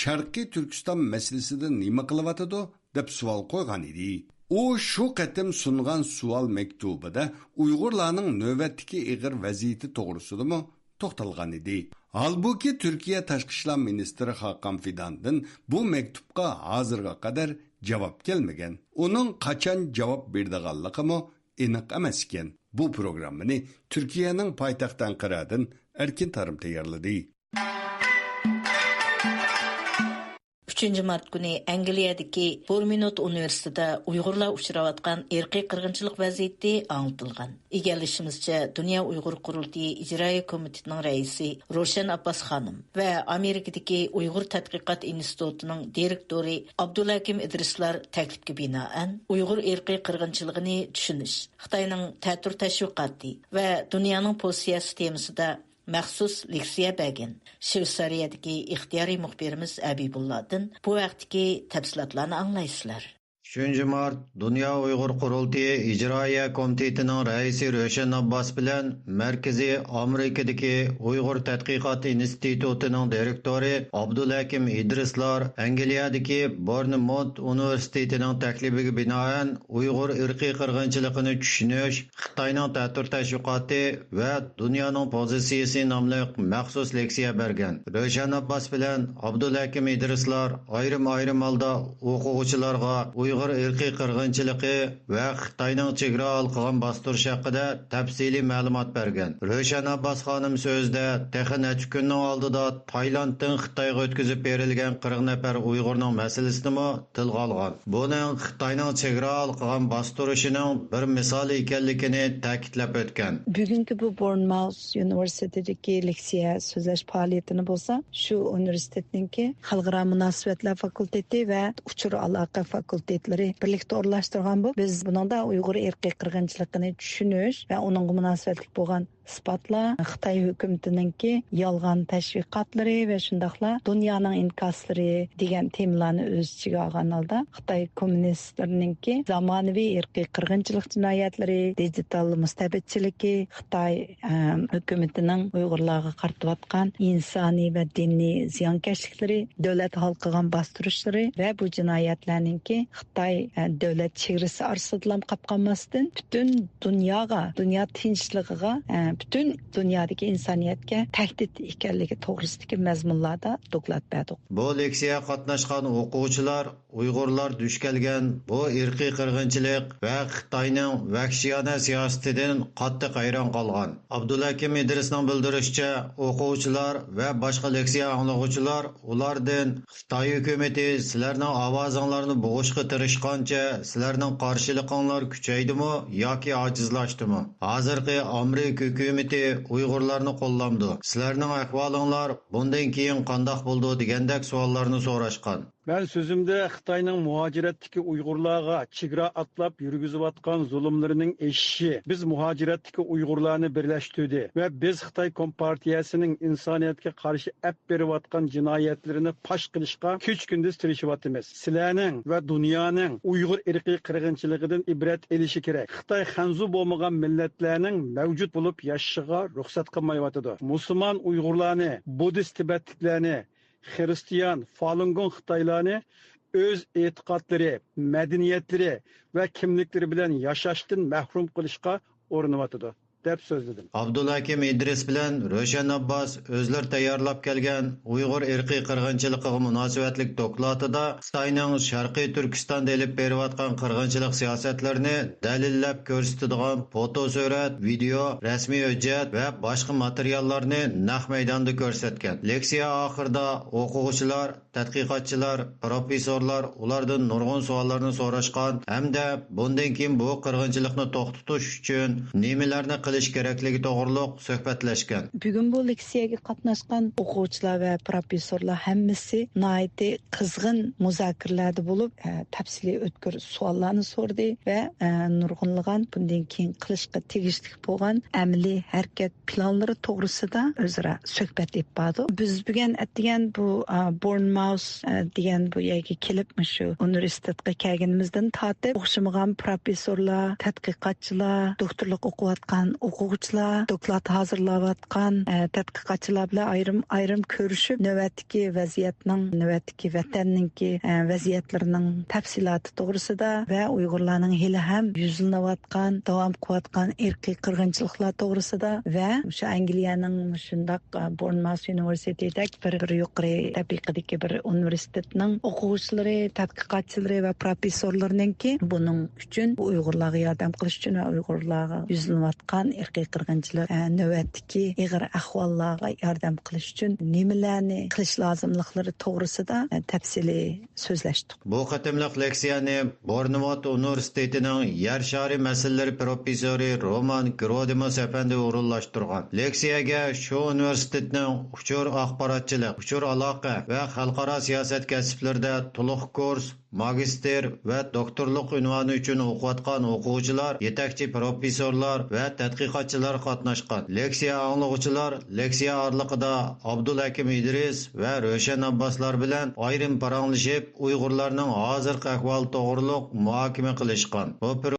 Sharqiy Turkiston masalasida nima qilyotidi deb savol qo'ygan edi. U shu qatim sungan savol maktubida Uyg'urlarning navbatdagi ig'ir vaziyati to'g'risida to'xtalgan edi. Halbuki Türkiye Tashqi ishlar ministri Hakan Fidan'dan bu mektupga hozirga qadar javob kelmagan. Uning qachon javob berdiganligi aniq emas ekan. Bu programmani Türkiye'nin poytaxti Anqaradan Erkin Tarım tayyorladi. 3 mart kuni Angliyadagi Bournemouth universitetida Uyg'urlar uchrayotgan irqiy qirg'inchilik vaziyati anglitilgan. Egallishimizcha, Dunyo Uyg'ur qurultiyi ijroiya komitetining raisi Roshan Abbas xonim va Amerikadagi Uyg'ur tadqiqot institutining direktori Abdulakim Idrislar taklifga binoan Uyg'ur irqiy qirg'inchiligini tushunish, Xitoyning ta'tir tashviqoti va dunyoning postsiyasi temasida maxsus leksiya bergan. Shveysariyadagi ixtiyoriy muxbirimiz Abibulladin bu vaqtdagi tafsilotlarni anglaysizlar. 3 mart Dünya Uyghur Qurultiyi İcraiya Komitetining raisi Roshan Abbas bilan Markaziy Amerikadagi Uyg'ur tadqiqot institutining direktori Abdulakim Idrislar Angliyadagi Bournemouth universitetining taklifiga binoan Uyg'ur irqiy qirg'inchiligini tushunish, Xitoyning ta'tir tashviqoti va dunyoning pozitsiyasi nomli maxsus leksiya bergan. Roshan Abbas bilan Abdulakim Idrislar ayrim holda o'quvchilarga Uyg'ur irqiy qirg'inchiligi va Xitoyning chegara qilgan bostirish haqida tafsiliy ma'lumot bergan. Roshan Abbas xonim so'zida texnik kunning oldida Taylanddan Xitoyga o'tkazib berilgan 40 nafar Uyg'urning masalasini tilga olgan. Buning Xitoyning chegara qilgan bostirishining bir misoli ekanligini ta'kidlab o'tgan. Bugungi bu Bournemouth universitetidagi leksiya so'zlash faoliyatini bo'lsa, shu universitetningki xalqaro munosabatlar fakulteti va uchur aloqa fakultetlari birlikda o'rlashtirgan bu. Biz buningda Uyg'ur irqiy qirg'inchiligini tushunish va uning munosabatli bo'lgan isbotlar, Xitoy hukumatiningki yolg'on tashviqotlari va shundaqla dunyoning inkoslari degan temalarni o'z ichiga olgan holda Xitoy kommunistlarininki zamonaviy irqiy qirg'inchilik jinoyatlari, digital mustabidchiligi, Xitoy hukumatining Uyg'urlarga qaratayotgan insoniy va diniy ziyonkashliklari, davlat xalqiga bostirishlari va bu jinoyatlarninki Xitoy davlat chegarasi orasidan qolmasdan butun dunyoga, dunyo tinchligiga, butun dunyodagi insoniyatga tahdid ekanligi to'g'risidagi mazmunlarda doklad berdik. Bu leksiya qatnashgan o'quvchilar Uyg'urlar duch kelgan bu irqiy qirg'inchilik va Xitoyning vahshiyona siyosatidan qattiq hayron qolgan. Abdulakim Idrisning bildirishicha, o'quvchilar va boshqa leksiya anglovchilar ulardan Xitoy hukumati sizlarning ovozinglarni bo'g'ishga tirishgancha sizlarning qarshiliqinglar kuchaydimi yoki ojizlashdimi? Hozirgi Amerika hukumati Uyg'urlarni qo'llamdi. Sizlarning ahvolinglar bundan keyin qanday bo'ldi degandek savollarni so'rashgan. Ben sözümde Xitayning muhaciratdagi Uyg'urlarga chegara atlab yurgizayotgan zulmlarining eşiği. Biz muhaciratdagi Uyg'urlarni birlashtirdi ve biz Xitoy Kompartiyasining insoniyatga qarshi ap berayotgan jinoyatlarini pash qilishga kuch-kunduz tirishayotimiz. Sizlarning va dunyoning Uyg'ur irqiy qirg'inchiligidan ibrat elishi kerak. Xitoy xanzu bo'lmagan millatlarning mavjud bo'lib yashashiga ruxsat qilmayotidi. Musulmon Uyg'urlarni, Buddist Tibetliklarni, Hristiyan, Falun Gong Xitoylarni o'z e'tiqodlari, madaniyatları ve kimlikleri bilen yaşashdan mahrum qilishga o'rinayotidir deb so'zladim. Abdulakim Idris bilan Roshan Abbas o'zlari tayyorlab kelgan Uyg'ur irqiy qirg'inchiligiga munosabatlik dokladida Xitoyning Sharqiy Turkistonda elib berayotgan qirg'inchilik siyosatlarini dalillab ko'rsatadigan foto surat, video, rasmiy hujjat va boshqa materiallarni naq maydonda ko'rsatgan. Leksiya oxirida o'quvchilar, tadqiqotchilar, professorlar ulardan nurg'un savollarni so'rashgan hamda bundan keyin bu qirg'inchilikni to'xtatish uchun nimalarni qilish kerakligi to'g'riliq suhbatlashgan. Bugun bu leksiyaga qatnashgan o'quvchilar va professorlar hammasi nihoyatda qizg'in muzokaralarda bo'lib, tafsiliy o'tkir savollarni so'rdi va nurg'unlagan bundan keyin qilishga tegishli bo'lgan amaliy harakat planlari to'g'risida o'zaro suhbat etdi. Biz bugun aytgan bu Bournemouth degan bu yerga kelib shu universitetga kelganimizdan tortib o'xshamagan professorlar, tadqiqotchilar, doktorlik o'qiyotgan o'quvchilar doklad hazırlayotgan tadqiqotchilar bilan ayrim ko'rishib navbatdagi vaziyatning vatanninki vaziyatlarining tafsiloti to'g'risida va Uyg'urlarning hali ham yuzlanayotgan davom qilayotgan irqiy qirg'inchiliklar to'g'risida va o'sha Angliyaning shundoq Bournemouth universitetidagi bir yuqori tabiqadagi bir universitetning o'quvchilari, tadqiqotchilari va professorlarininki buning uchun Uyg'urlarga yordam qilish uchun va Uyg'urlarga yuzlanayotgan irqiy qirg'inchilik navbatdagi ig'ir ahvollarga yordam qilish uchun nimalarni qilish lozimliklari to'g'risida tafsiliy so'zlashdik. Bu qatimliq leksiyani Bournemouth universitetining yer shari masalalari professori Roman Grodimos apandi o'rinlashtirgan. Leksiyaga shu universitetning uchur axborotchilik, uchur aloqa va xalqaro siyosat kasblarida to'liq kurs, magister va doktorlik unvoni uchun o'qiyotgan o'quvchilar, yetakchi professorlar va tadqiqotchilar qatnashgan. Leksiya anglag'uvchilar leksiya orliqida Abdulhakim Idris va Ro'shan Abboslar bilan ayrim paranglashib, Uyg'urlarning hozirgi ahvoli to'g'riliq muhokama qilishgan. Bu